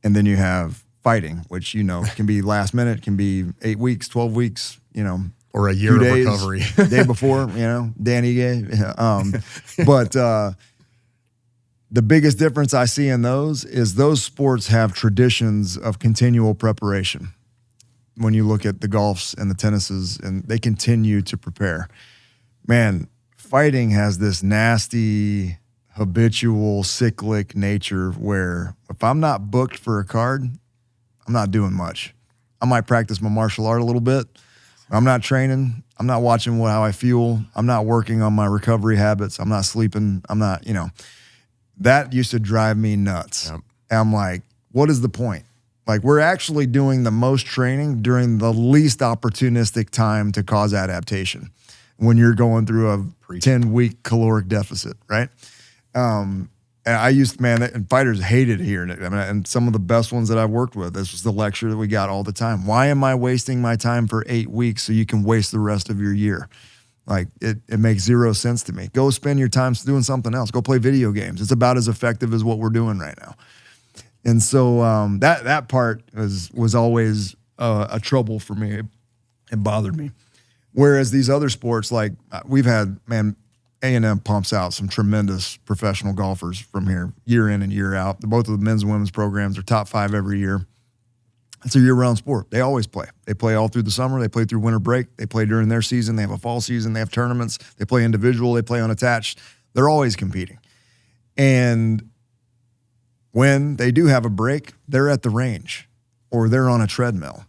And then you have fighting, which, you know, can be last minute, can be 8 weeks, 12 weeks, you know. Or a year of recovery. Day before, you know, Danny Gay. But the biggest difference I see in those is those sports have traditions of continual preparation. When you look at the golfs and the tennises, and they continue to prepare. Man, fighting has this nasty, habitual, cyclic nature where if I'm not booked for a card, I'm not doing much. I might practice my martial art a little bit. I'm not training. I'm not watching how I fuel. I'm not working on my recovery habits. I'm not sleeping. I'm not, you know. That used to drive me nuts. Yep. And I'm like, what is the point? Like, we're actually doing the most training during the least opportunistic time to cause adaptation when you're going through a 10-week caloric deficit, right? And I used, and fighters hated hearing it. I mean, and some of the best ones that I've worked with, this was the lecture that we got all the time. Why am I wasting my time for 8 weeks so you can waste the rest of your year? Like, it makes zero sense to me. Go spend your time doing something else. Go play video games. It's about as effective as what we're doing right now. And so that part was always a trouble for me. It bothered me. Whereas these other sports, like we've had, A&M pumps out some tremendous professional golfers from here, year in and year out. Both of the men's and women's programs are top 5 every year. It's a year-round sport. They always play. They play all through the summer. They play through winter break. They play during their season. They have a fall season. They have tournaments. They play individual. They play unattached. They're always competing. And when they do have a break, they're at the range, or they're on a treadmill,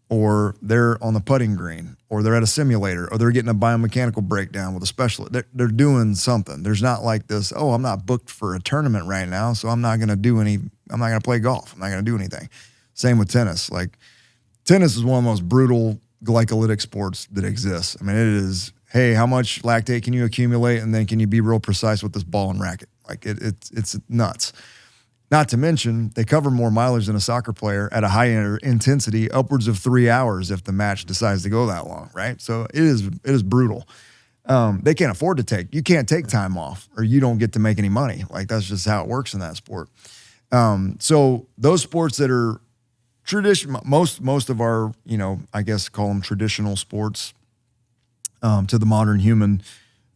or they're on the putting green, or they're at a simulator, or they're getting a biomechanical breakdown with a specialist. They're doing something. There's not like this, oh, I'm not booked for a tournament right now, so I'm not going to play golf. I'm not going to do anything. Same with tennis. Like, tennis is one of the most brutal glycolytic sports that exists. I mean, it is, hey, how much lactate can you accumulate, and then can you be real precise with this ball and racket? Like, it's nuts. Not to mention, they cover more mileage than a soccer player at a high intensity, upwards of 3 hours if the match decides to go that long, right? So it is brutal. They can't afford to you can't take time off, or you don't get to make any money. Like, that's just how it works in that sport. So those sports that are traditional, most of our, I guess call them traditional sports, to the modern human,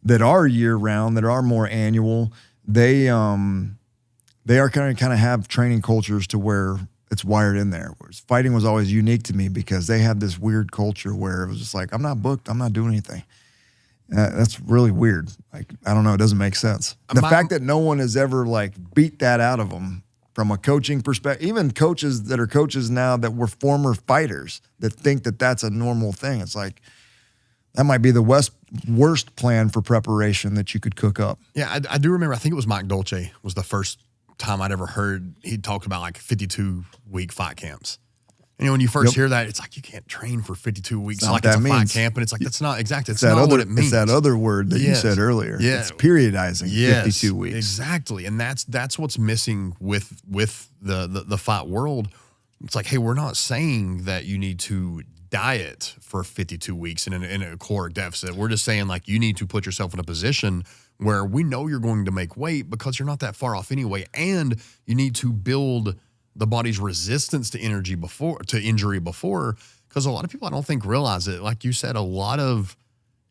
that are year round, that are more annual, they are kind of have training cultures to where it's wired in there. Whereas fighting was always unique to me because they had this weird culture where it was just like, I'm not booked, I'm not doing anything. That's really weird. Like, I don't know, it doesn't make sense. The fact that no one has ever like beat that out of them from a coaching perspective, even coaches that are coaches now that were former fighters that think that that's a normal thing. It's like, that might be the worst plan for preparation that you could cook up. Yeah, I do remember, I think it was Mike Dolce was the first time I'd ever heard he talked about like 52-week fight camps. And when you first hear that, it's like, you can't train for 52 weeks like it's a fight camp. And it's like, that's not exactly, it's not what it means. It's that other word that you said earlier. Yeah. It's periodizing 52 weeks. Exactly. And that's what's missing with the fight world. It's like, hey, we're not saying that you need to diet for 52 weeks in a caloric deficit. We're just saying, like, you need to put yourself in a position where we know you're going to make weight because you're not that far off anyway, and you need to build the body's resistance to injury before, because a lot of people, I don't think, realize it. Like you said, a lot of,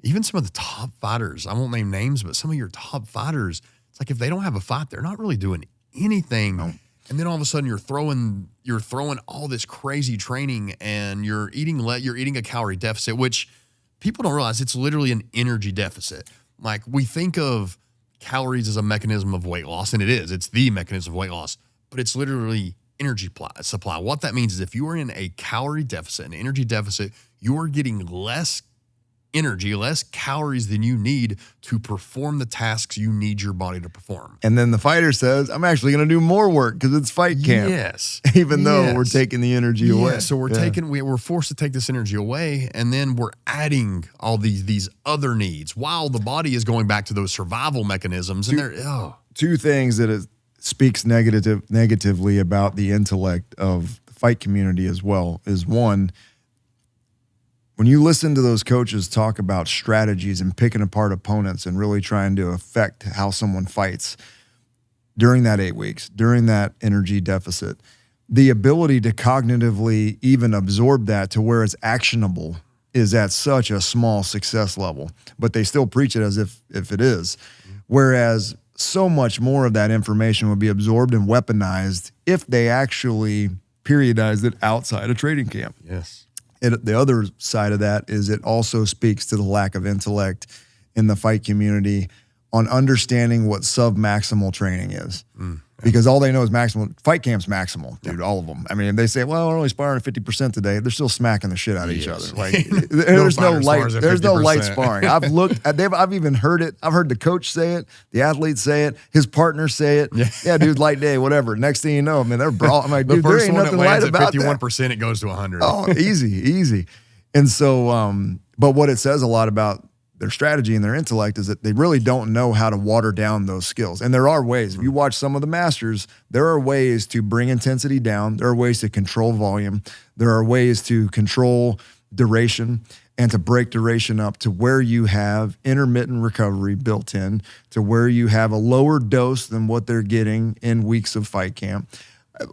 even some of the top fighters, I won't name names, but some of your top fighters, it's like if they don't have a fight, they're not really doing anything. No. And then all of a sudden you're throwing all this crazy training, and you're eating a calorie deficit, which people don't realize it's literally an energy deficit. Like, we think of calories as a mechanism of weight loss, and it is. It's the mechanism of weight loss, but it's literally energy supply. What that means is if you are in a calorie deficit, an energy deficit, you are getting less energy, less calories than you need to perform the tasks you need your body to perform. And then the fighter says, I'm actually going to do more work because it's fight camp. Yes. Even though we're taking the energy away. So we're forced to take this energy away, and then we're adding all these other needs while the body is going back to those survival mechanisms. And two things that it speaks negatively about the intellect of the fight community as well is, one, when you listen to those coaches talk about strategies and picking apart opponents and really trying to affect how someone fights during that 8 weeks, during that energy deficit, the ability to cognitively even absorb that to where it's actionable is at such a small success level, but they still preach it as if it is. Whereas so much more of that information would be absorbed and weaponized if they actually periodized it outside of training camp. Yes. The other side of that is it also speaks to the lack of intellect in the fight community on understanding what sub-maximal training is. Because all they know is maximal. Fight camp's maximal, dude, all of them. I mean, they say, well, we're only sparring at 50% today. They're still smacking the shit out of each other. Like, there's no light sparring. I've even heard it. I've heard the coach say it, the athletes say it, his partners say it. Yeah, dude, light day, whatever. Next thing you know, I mean, they're brawling. I'm like, dude, there ain't nothing light about that. 51%, it goes to 100. Oh, easy. And so, but what it says a lot about their strategy and their intellect is that they really don't know how to water down those skills. And there are ways. If you watch some of the masters, there are ways to bring intensity down. There are ways to control volume. There are ways to control duration and to break duration up to where you have intermittent recovery built in, to where you have a lower dose than what they're getting in weeks of fight camp.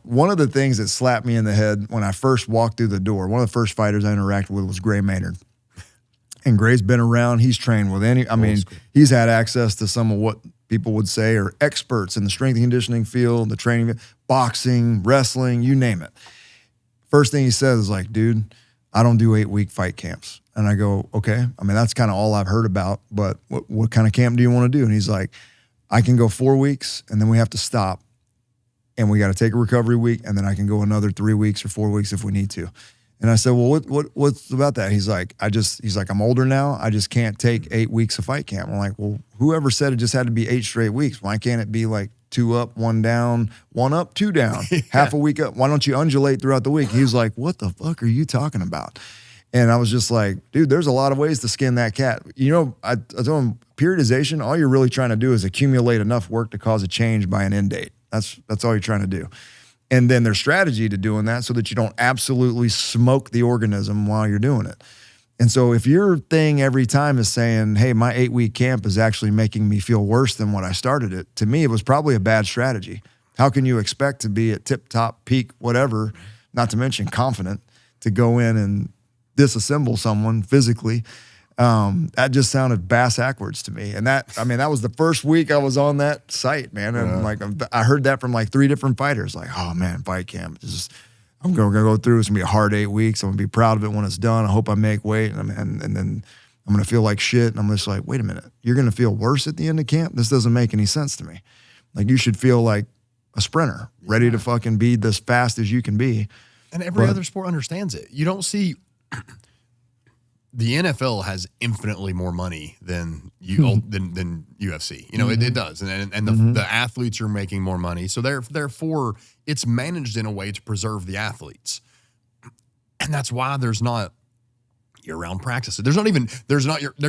One of the things that slapped me in the head when I first walked through the door, one of the first fighters I interacted with was Gray Maynard. And Gray's been around. He's trained with he's had access to some of what people would say are experts in the strength and conditioning field, the training, boxing, wrestling, you name it. First thing he says is like, dude, I don't do 8-week fight camps. And I go, okay. I mean, that's kind of all I've heard about, but what kind of camp do you want to do? And he's like, I can go 4 weeks and then we have to stop and we got to take a recovery week. And then I can go another 3 weeks or 4 weeks if we need to. And I said, well, what's about that? He's like, I'm older now. I just can't take 8 weeks of fight camp. I'm like, well, whoever said it just had to be 8 straight weeks? Why can't it be like 2 up, 1 down, 1 up, 2 down, half a week up? Why don't you undulate throughout the week? He was like, what the fuck are you talking about? And I was just like, dude, there's a lot of ways to skin that cat. You know, I told him, periodization, all you're really trying to do is accumulate enough work to cause a change by an end date. That's all you're trying to do. And then there's strategy to doing that so that you don't absolutely smoke the organism while you're doing it. And so if your thing every time is saying, hey, my 8-week camp is actually making me feel worse than what I started it, to me, it was probably a bad strategy. How can you expect to be at tip top, peak, whatever, not to mention confident, to go in and disassemble someone physically? That just sounded bass-ackwards to me. And that was the first week I was on that site, man. And I heard that from like 3 different fighters. Like, oh man, fight camp. I'm going to go through. It's going to be a hard 8 weeks. I'm going to be proud of it when it's done. I hope I make weight. And then I'm going to feel like shit. And I'm just like, wait a minute. You're going to feel worse at the end of camp? This doesn't make any sense to me. Like, you should feel like a sprinter, ready to fucking be as fast as you can be. And every other sport understands it. You don't see... The NFL has infinitely more money than UFC. You know, it does, and the athletes are making more money. So therefore, it's managed in a way to preserve the athletes, and that's why there's not year-round practices. There's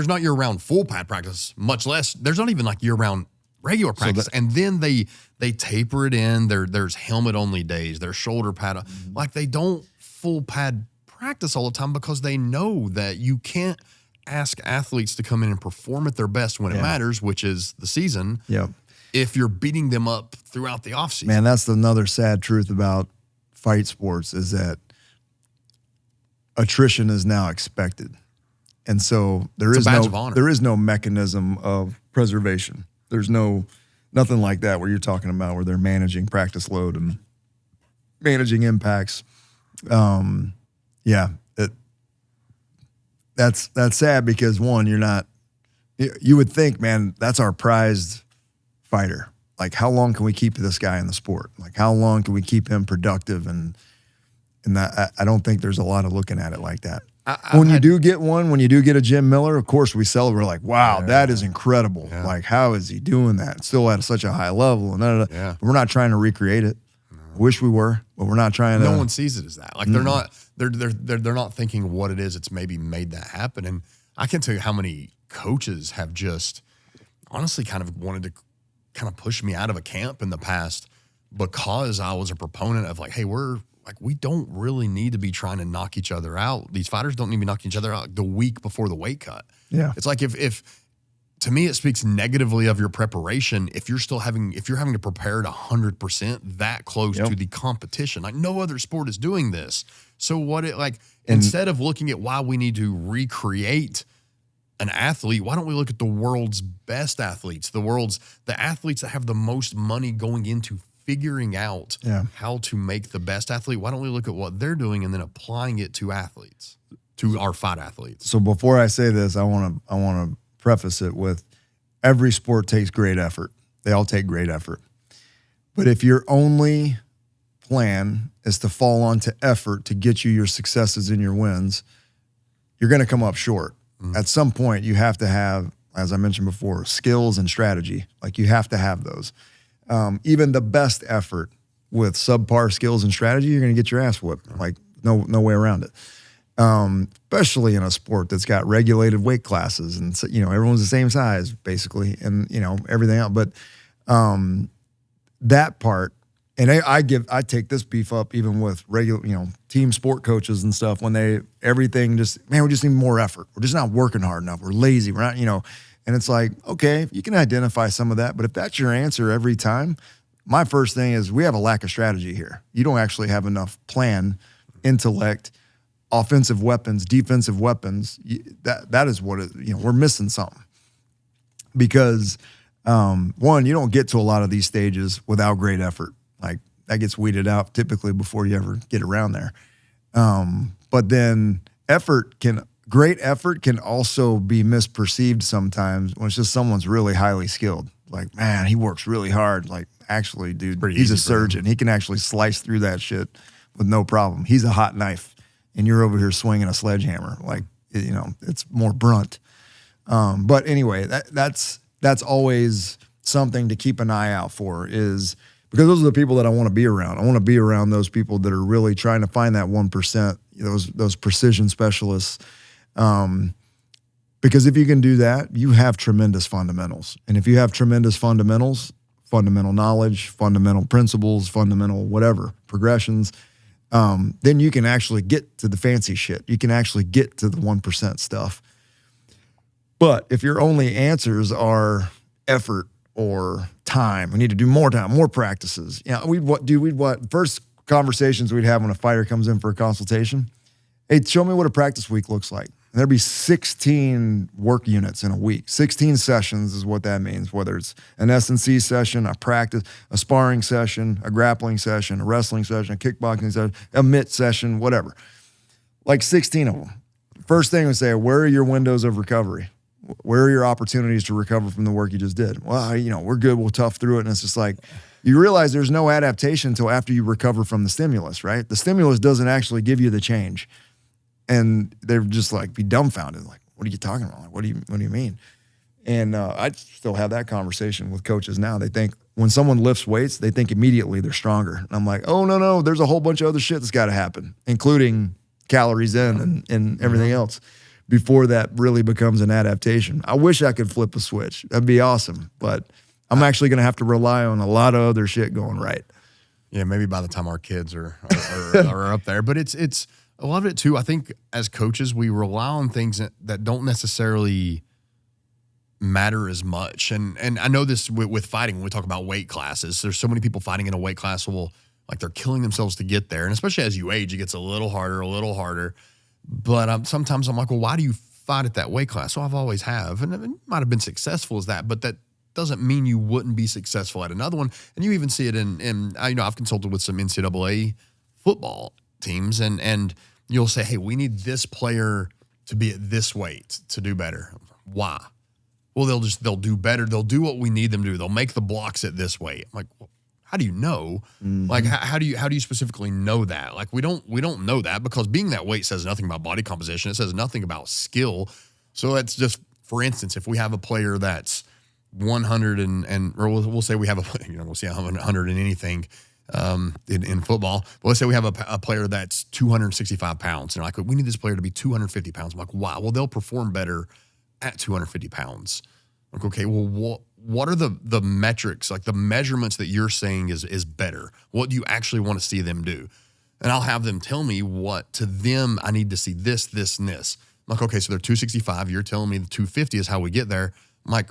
not year-round full pad practice. Much less there's not even like year-round regular practice. And then they taper it in. There's helmet-only days. There's shoulder pad. Like, they don't full pad practice all the time because they know that you can't ask athletes to come in and perform at their best when it matters, which is the season. Yep. If you're beating them up throughout the offseason. Man, that's another sad truth about fight sports is that attrition is now expected. And so there is no mechanism of preservation. There's nothing like that where you're talking about where they're managing practice load and managing impacts. That's sad because one, you would think, man, that's our prized fighter. Like, how long can we keep this guy in the sport? Like, how long can we keep him productive? And that, I don't think there's a lot of looking at it like that. When you do get one, when you do get a Jim Miller, of course we celebrate. We're like, wow, that is incredible. Yeah. Like, how is he doing that? Still at such a high level. And But we're not trying to recreate it. No. Wish we were, but we're not trying to. No one sees it as that. Like they're not thinking what it is. It's maybe made that happen. And I can't tell you how many coaches have just honestly kind of wanted to kind of push me out of a camp in the past because I was a proponent of like, hey, we don't really need to be trying to knock each other out. These fighters don't need to be knocking each other out the week before the weight cut. Yeah. It's like if to me, it speaks negatively of your preparation if you're having to prepare at 100% that close to the competition. Like no other sport is doing this. So instead of looking at why we need to recreate an athlete, why don't we look at the world's best athletes, the athletes that have the most money going into figuring out how to make the best athlete? Why don't we look at what they're doing and then applying it to athletes, to our fight athletes? So before I say this, I want to preface it with every sport takes great effort. They all take great effort. But if your only plan is to fall onto effort to get you your successes and your wins, you're going to come up short. Mm-hmm. At some point, you have to have, as I mentioned before, skills and strategy. Like you have to have those. Even the best effort with subpar skills and strategy, you're going to get your ass whooped. Like no way around it. Especially in a sport that's got regulated weight classes and everyone's the same size basically, and everything else. But that part, and I take this beef up even with regular team sport coaches and stuff when we just need more effort. We're just not working hard enough. We're lazy. We're not and it's like, okay, you can identify some of that, but if that's your answer every time, my first thing is we have a lack of strategy here. You don't actually have enough plan, intellect, offensive weapons, defensive weapons. That is what we're missing something. Because one, you don't get to a lot of these stages without great effort. Like that gets weeded out typically before you ever get around there. But then great effort can also be misperceived sometimes when it's just someone's really highly skilled. Like, man, he works really hard. Like, actually, dude, he's a surgeon. He can actually slice through that shit with no problem. He's a hot knife, and you're over here swinging a sledgehammer. Like, it's more brunt. But anyway, that's always something to keep an eye out for, is because those are the people that I want to be around. I want to be around those people that are really trying to find that 1%, those precision specialists. Because if you can do that, you have tremendous fundamentals. And if you have tremendous fundamentals, fundamental knowledge, fundamental principles, fundamental whatever, progressions, then you can actually get to the fancy shit. You can actually get to the 1% stuff. But if your only answers are effort or time, we need to do more time, more practices. First conversations we'd have when a fighter comes in for a consultation. Hey, show me what a practice week looks like. And there'd be 16 work units in a week. 16 sessions is what that means, whether it's an S&C session, a practice, a sparring session, a grappling session, a wrestling session, a kickboxing session, a mitt session, whatever. Like 16 of them. First thing we say, where are your windows of recovery? Where are your opportunities to recover from the work you just did? Well, we're good. We'll tough through it. And it's just like, you realize there's no adaptation until after you recover from the stimulus, right? The stimulus doesn't actually give you the change. And they're just like be dumbfounded, like, what are you talking about? Like, what do you mean? And I still have that conversation with coaches now. They think when someone lifts weights, they think immediately they're stronger. And I'm like, oh, no, there's a whole bunch of other shit that's got to happen, including calories in and everything else before that really becomes an adaptation. I wish I could flip a switch. That'd be awesome. But I'm actually going to have to rely on a lot of other shit going right. Yeah, maybe by the time our kids are up there. But it's a lot of it too. I think as coaches, we rely on things that don't necessarily matter as much. And I know this with fighting, when we talk about weight classes, there's so many people fighting in a weight class like they're killing themselves to get there. And especially as you age, it gets a little harder. But sometimes I'm like, well, why do you fight at that weight class? So I've always have. And it might have been successful as that, but that doesn't mean you wouldn't be successful at another one. And you even see it in I've consulted with some NCAA football teams and you'll say, hey, we need this player to be at this weight to do better. Why? Well, they'll do better. They'll do what we need them to do. They'll make the blocks at this weight. I'm like, well, how do you know? Like, how do you specifically know that? Like, we don't know that, because being that weight says nothing about body composition. It says nothing about skill. So that's just, for instance, if we have a player that's 100 or we'll say we have we'll see 100 in anything in football. But let's say we have a player that's 265 pounds. And like, we need this player to be 250 pounds. I'm like, wow, well, they'll perform better at 250 pounds. Like, okay, well, what are the metrics, like the measurements that you're saying is better? What do you actually want to see them do? And I'll have them tell me what, to them, I need to see this, this, and this. I'm like, okay, so they're 265. You're telling me the 250 is how we get there. I'm like,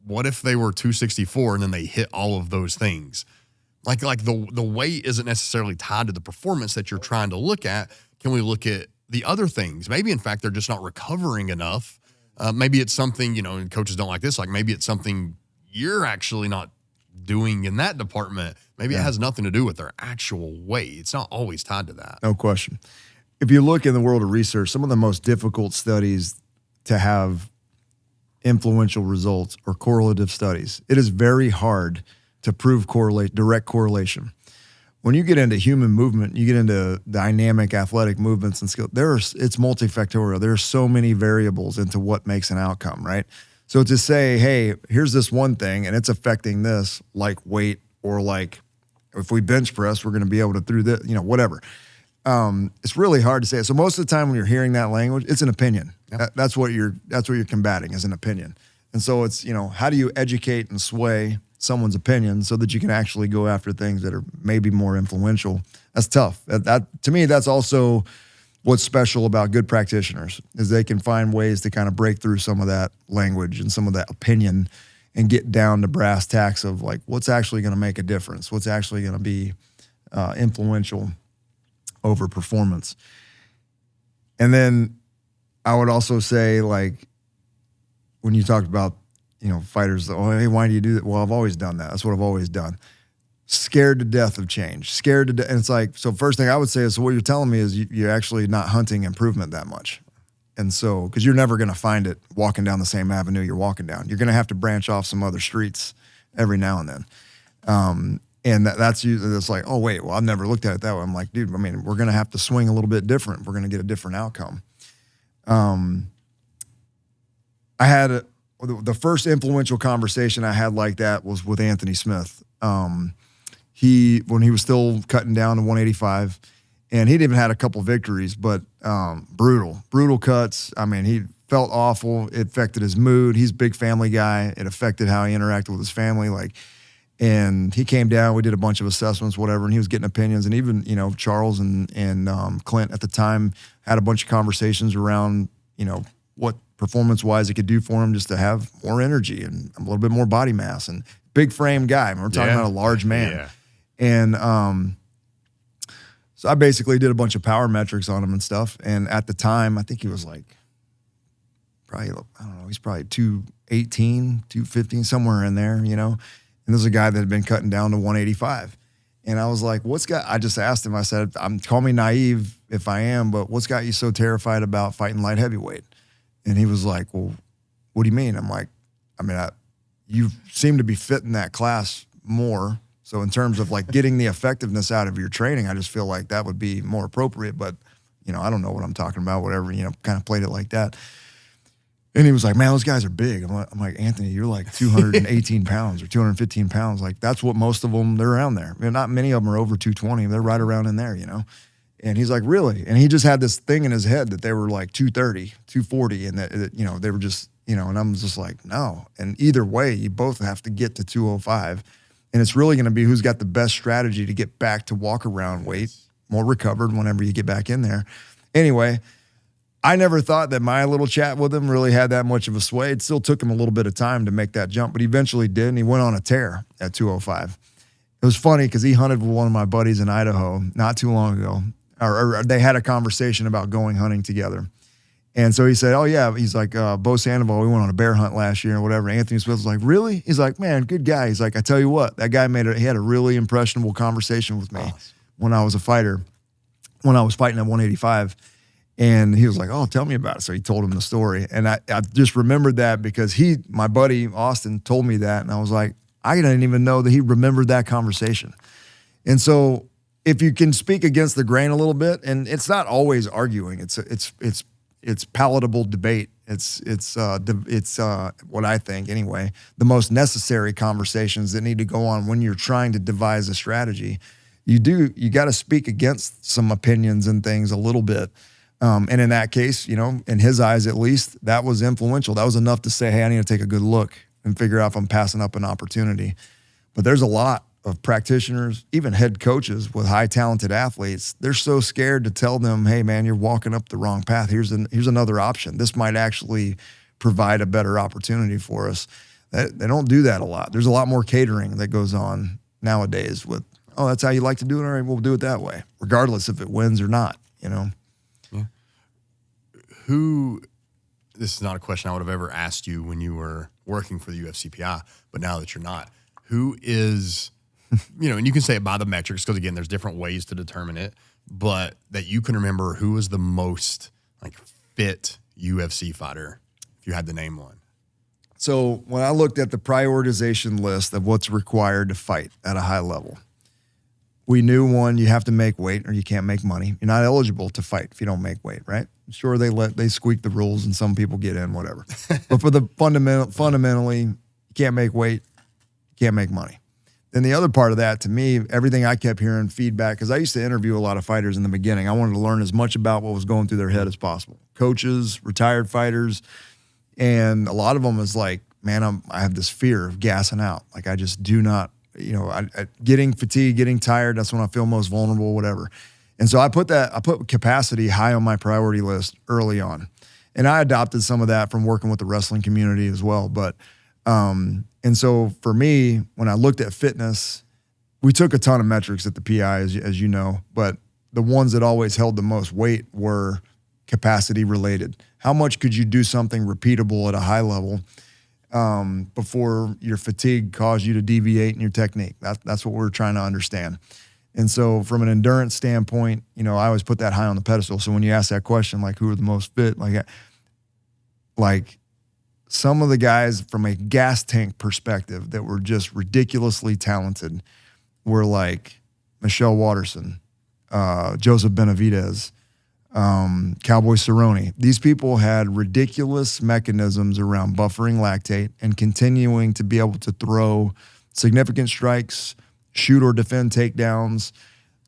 what if they were 264 and then they hit all of those things? Like the weight isn't necessarily tied to the performance that you're trying to look at. Can we look at the other things? Maybe, in fact, they're just not recovering enough. Maybe it's something, and coaches don't like this, like maybe it's something you're actually not doing in that department. Maybe it has nothing to do with their actual weight. It's not always tied to that. No question. If you look in the world of research, some of the most difficult studies to have influential results are correlative studies. It is very hard to prove direct correlation. When you get into human movement, you get into dynamic athletic movements and skill, it's multifactorial. There are so many variables into what makes an outcome, right? So to say, hey, here's this one thing and it's affecting this, like weight, or like if we bench press, we're going to be able to through this, whatever. It's really hard to say. So most of the time when you're hearing that language, it's an opinion. Yep. That's what you're combating, is an opinion. And so it's, how do you educate and sway someone's opinion so that you can actually go after things that are maybe more influential? That's tough. That to me, that's also what's special about good practitioners, is they can find ways to kind of break through some of that language and some of that opinion and get down to brass tacks of like, what's actually going to make a difference? What's actually going to be influential over performance? And then I would also say, like, when you talked about, fighters, hey, why do you do that? Well, I've always done that. That's what I've always done. Scared to death of change. Scared to death. And it's like, so first thing I would say is, so what you're telling me is you're actually not hunting improvement that much. And so, because you're never going to find it walking down the same avenue you're walking down. You're going to have to branch off some other streets every now and then. And that's usually, it's like, oh, wait, well, I've never looked at it that way. I'm like, dude, I mean, we're going to have to swing a little bit different. We're going to get a different outcome. I had the first influential conversation I had like that was with Anthony Smith. When he was still cutting down to 185, and he'd even had a couple victories, but brutal cuts. I mean, he felt awful. It affected his mood. He's a big family guy. It affected how he interacted with his family. And he came down, we did a bunch of assessments, whatever, and he was getting opinions. And even, Charles and Clint at the time had a bunch of conversations around, what performance-wise it could do for him just to have more energy and a little bit more body mass. And big frame guy. We're talking about a large man. Yeah. And so I basically did a bunch of power metrics on him and stuff. And at the time, I think he was like, probably, I don't know, he's probably 218, 215, somewhere in there, And this is a guy that had been cutting down to 185. And I was like, I just asked him, I said, call me naive if I am, but what's got you so terrified about fighting light heavyweight? And he was like, well, what do you mean? I'm like, you seem to be fitting that class more. So in terms of like getting the effectiveness out of your training, I just feel like that would be more appropriate. But, I don't know what I'm talking about, whatever, kind of played it like that. And he was like, man, those guys are big. I'm like, Anthony, you're like 218 pounds or 215 pounds. Like, that's what most of them, they're around there. Not many of them are over 220. They're right around in there, And he's like, really? And he just had this thing in his head that they were like 230, 240, and that they were just, and I'm just like, no. And either way, you both have to get to 205. And it's really going to be who's got the best strategy to get back to walk around weight, more recovered whenever you get back in there. Anyway, I never thought that my little chat with him really had that much of a sway. It still took him a little bit of time to make that jump, but he eventually did, and he went on a tear at 205. It was funny because he hunted with one of my buddies in Idaho not too long ago, or they had a conversation about going hunting together. And so he said, oh, yeah, he's like, Bo Sandoval, we went on a bear hunt last year and whatever. Anthony Smith was like, really? He's like, man, good guy. He's like, I tell you what, that guy he had a really impressionable conversation with me when I was a fighter, when I was fighting at 185. And he was like, oh, tell me about it. So he told him the story. And I just remembered that because my buddy Austin told me that. And I was like, I didn't even know that he remembered that conversation. And so if you can speak against the grain a little bit, and it's not always arguing, it's palatable debate. It's what I think anyway, the most necessary conversations that need to go on when you're trying to devise a strategy. You got to speak against some opinions and things a little bit. And in that case, in his eyes at least, that was influential. That was enough to say, hey, I need to take a good look and figure out if I'm passing up an opportunity. But there's a lot of practitioners, even head coaches with high talented athletes. They're so scared to tell them, hey man, you're walking up the wrong path. Here's another option. This might actually provide a better opportunity for us. They don't do that a lot. There's a lot more catering that goes on nowadays with, oh, that's how you like to do it? All right, we'll do it that way, regardless if it wins or not, Yeah. This is not a question I would have ever asked you when you were working for the UFCPI, but now that you're not, who is, and you can say it by the metrics, because again, there's different ways to determine it, but that you can remember who was the most fit UFC fighter, if you had to name one. So when I looked at the prioritization list of what's required to fight at a high level, we knew one, you have to make weight or you can't make money. You're not eligible to fight if you don't make weight, right? Sure, they squeak the rules and some people get in, whatever. But for the fundamentally, you can't make weight, you can't make money. Then the other part of that, to me, everything I kept hearing feedback, because I used to interview a lot of fighters in the beginning. I wanted to learn as much about what was going through their head as possible. Coaches, retired fighters, and a lot of them is like, man, I have this fear of gassing out. Like I just do not, getting fatigued, getting tired, that's when I feel most vulnerable, whatever. And so I put capacity high on my priority list early on. And I adopted some of that from working with the wrestling community as well. But, and so for me, when I looked at fitness, we took a ton of metrics at the PI, as you know, but the ones that always held the most weight were capacity related. How much could you do something repeatable at a high level before your fatigue caused you to deviate in your technique? That's what we're trying to understand. And so from an endurance standpoint, I always put that high on the pedestal. So when you ask that question, like who are the most fit, like some of the guys from a gas tank perspective that were just ridiculously talented were like Michelle Watterson, Joseph Benavidez, Cowboy Cerrone. These people had ridiculous mechanisms around buffering lactate and continuing to be able to throw significant strikes, shoot or defend takedowns,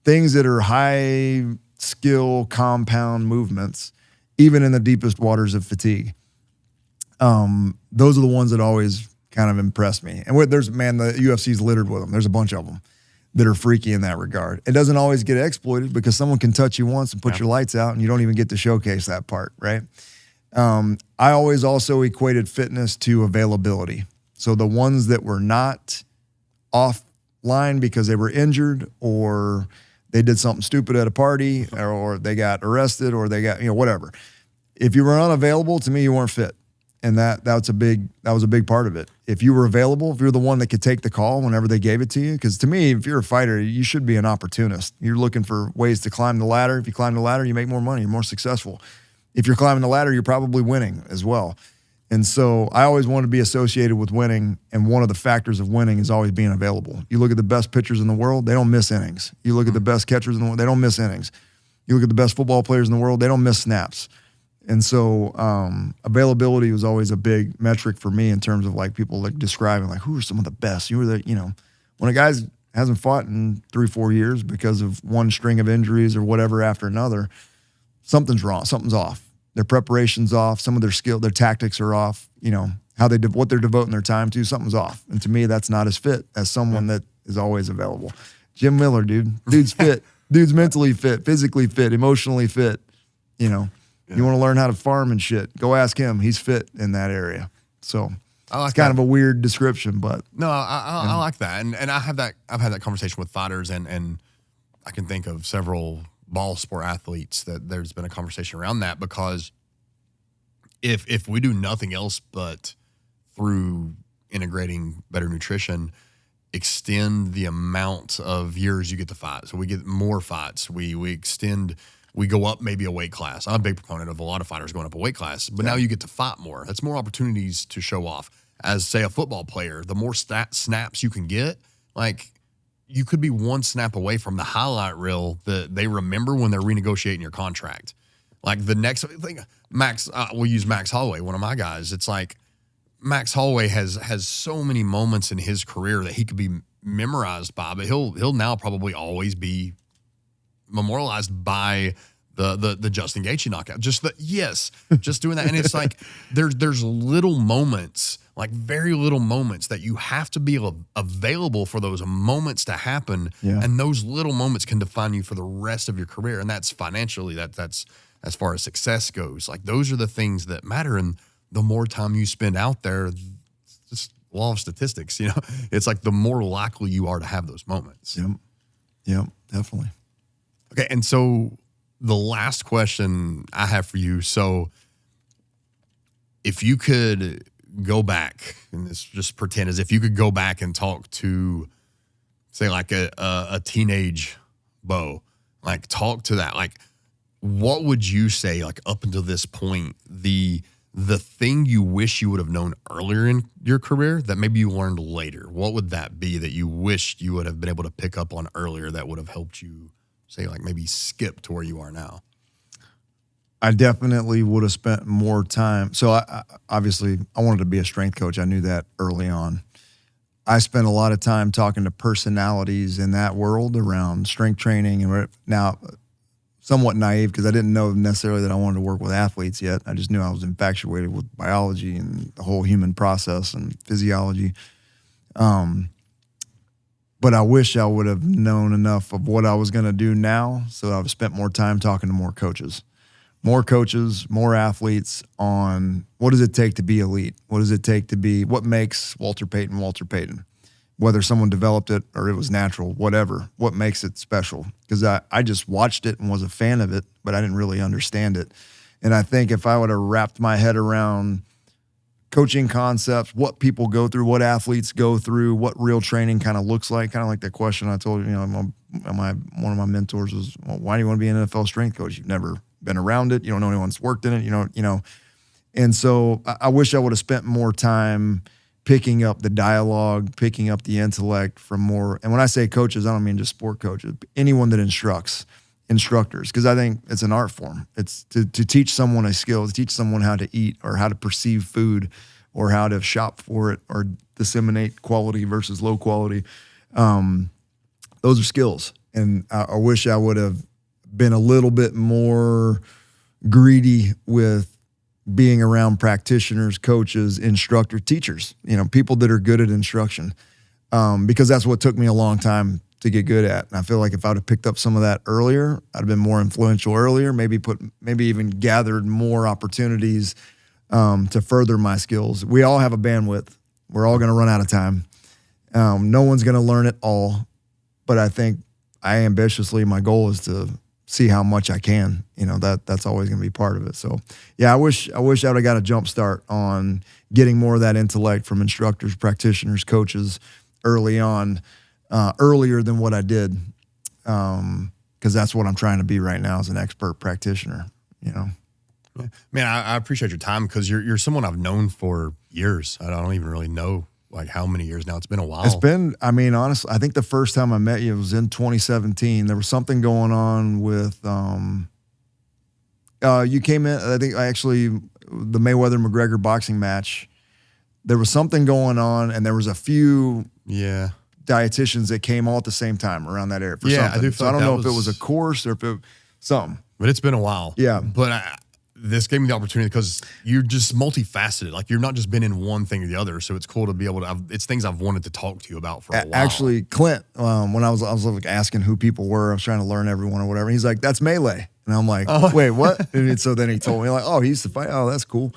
things that are high skill compound movements, even in the deepest waters of fatigue. Those are the ones that always kind of impressed me. And the UFC's littered with them. There's a bunch of them that are freaky in that regard. It doesn't always get exploited because someone can touch you once and put your lights out and you don't even get to showcase that part, right? I always also equated fitness to availability. So the ones that were not offline because they were injured or they did something stupid at a party or they got arrested or they got, whatever. If you were unavailable, to me, you weren't fit. And that was a big part of it. If you were available, if you're the one that could take the call whenever they gave it to you, because to me, if you're a fighter, you should be an opportunist. You're looking for ways to climb the ladder. If you climb the ladder, you make more money, you're more successful. If you're climbing the ladder, you're probably winning as well. And so I always want to be associated with winning, and one of the factors of winning is always being available. You look at the best pitchers in the world, they don't miss innings. You look at the best catchers in the world, they don't miss innings. You look at the best football players in the world, they don't miss snaps. And so availability was always a big metric for me in terms of like people like describing like who are some of the best. You were the, when a guy hasn't fought in 3-4 years because of one string of injuries or whatever after another, something's wrong, something's off. Their preparation's off, some of their skill, their tactics are off, what they're devoting their time to, something's off. And to me, that's not as fit as someone that is always available. Jim Miller, dude's fit, dude's mentally fit, physically fit, emotionally fit, You want to learn how to farm and shit, go ask him. He's fit in that area. So it's kind of a weird description, but no, I like that. And I've had that conversation with fighters and I can think of several ball sport athletes that there's been a conversation around that, because if we do nothing else but through integrating better nutrition, extend the amount of years you get to fight. So we get more fights. We go up maybe a weight class. I'm a big proponent of a lot of fighters going up a weight class, but now you get to fight more. That's more opportunities to show off. as say a football player, the more snaps you can get, like you could be one snap away from the highlight reel that they remember when they're renegotiating your contract. Like the next thing, Max, we'll use Max Holloway, one of my guys. It's like Max Holloway has so many moments in his career that he could be memorized by, but he'll now probably always be memorialized by the Justin Gaethje knockout. Just doing that. And it's like there's little moments, like very little moments that you have to be available for those moments to happen. Yeah. And those little moments can define you for the rest of your career. And that's financially, that's as far as success goes. Like those are the things that matter. And the more time you spend out there, just law of statistics, it's like the more likely you are to have those moments. Yep, definitely. Okay. And so the last question I have for you. So if you could go back, and let's just pretend as if you could go back and talk to, say, like a teenage Bo, like talk to that, like what would you say, like up until this point, the thing you wish you would have known earlier in your career that maybe you learned later? What would that be that you wished you would have been able to pick up on earlier that would have helped you, say, like maybe skip to where you are now? I definitely would have spent more time. So I obviously I wanted to be a strength coach. I knew that early on. I spent a lot of time talking to personalities in that world around strength training. And now, somewhat naive because I didn't know necessarily that I wanted to work with athletes yet. I just knew I was infatuated with biology and the whole human process and physiology. But I wish I would have known enough of what I was going to do now, so I've spent more time talking to more coaches, more athletes on what does it take to be elite? What does it take to be, what makes Walter Payton? Whether someone developed it or it was natural, whatever, what makes it special? Because I just watched it and was a fan of it, but I didn't really understand it. And I think if I would have wrapped my head around coaching concepts, what people go through, what athletes go through, what real training kind of looks like, kind of like the question I told you, one of my mentors was, well, why do you want to be an NFL strength coach? You've never been around it. You don't know anyone that's worked in it. And so I wish I would have spent more time picking up the dialogue, picking up the intellect from more. And when I say coaches, I don't mean just sport coaches, anyone that instructors, because I think it's an art form. It's to teach someone a skill, to teach someone how to eat or how to perceive food or how to shop for it or disseminate quality versus low quality. Those are skills. And I wish I would have been a little bit more greedy with being around practitioners, coaches, instructors, teachers, people that are good at instruction, because that's what took me a long time to get good at. And I feel like if I would have picked up some of that earlier, I'd have been more influential earlier, maybe even gathered more opportunities to further my skills. We all have a bandwidth. We're all going to run out of time. No one's going to learn it all, but I think my goal is to see how much I can, that's always going to be part of it. So yeah, I wish I would have got a jump start on getting more of that intellect from instructors, practitioners, coaches early on, earlier than what I did. Cause that's what I'm trying to be right now as an expert practitioner, Yeah. Man, I appreciate your time because you're someone I've known for years. I don't even really know like how many years now. It's been a while. It's been, honestly, I think the first time I met you was in 2017. There was something going on with, you came in, I think the Mayweather-McGregor boxing match, there was something going on and there was a few dietitians that came all at the same time around that area for something. I do. So I don't know if it was a course or if it something. But it's been a while. Yeah. But this gave me the opportunity because you're just multifaceted. Like you're not just been in one thing or the other. So it's cool to be able to, it's things I've wanted to talk to you about for a while. Actually, Clint, when I was like asking who people were, I was trying to learn everyone or whatever. He's like, that's Melee. And I'm like, wait, what? And so then he told me like, oh, he used to fight. Oh, that's cool.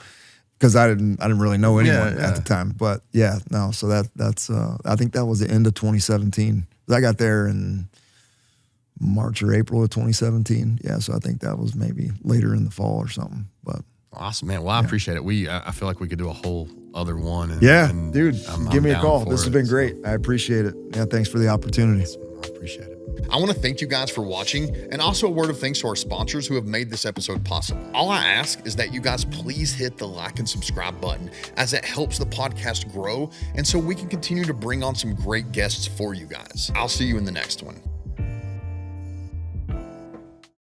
Cause I didn't really know anyone at the time, but so that's I think that was the end of 2017. I got there in March or April of 2017. Yeah, so I think that was maybe later in the fall or something. But awesome, man. Well, I appreciate it. I feel like we could do a whole other one. And, dude, give me a call. This has been great. I appreciate it. Yeah, thanks for the opportunity. I appreciate it. I want to thank you guys for watching, and also a word of thanks to our sponsors who have made this episode possible. All I ask is that you guys please hit the like and subscribe button, as it helps the podcast grow and so we can continue to bring on some great guests for you guys. I'll see you in the next one.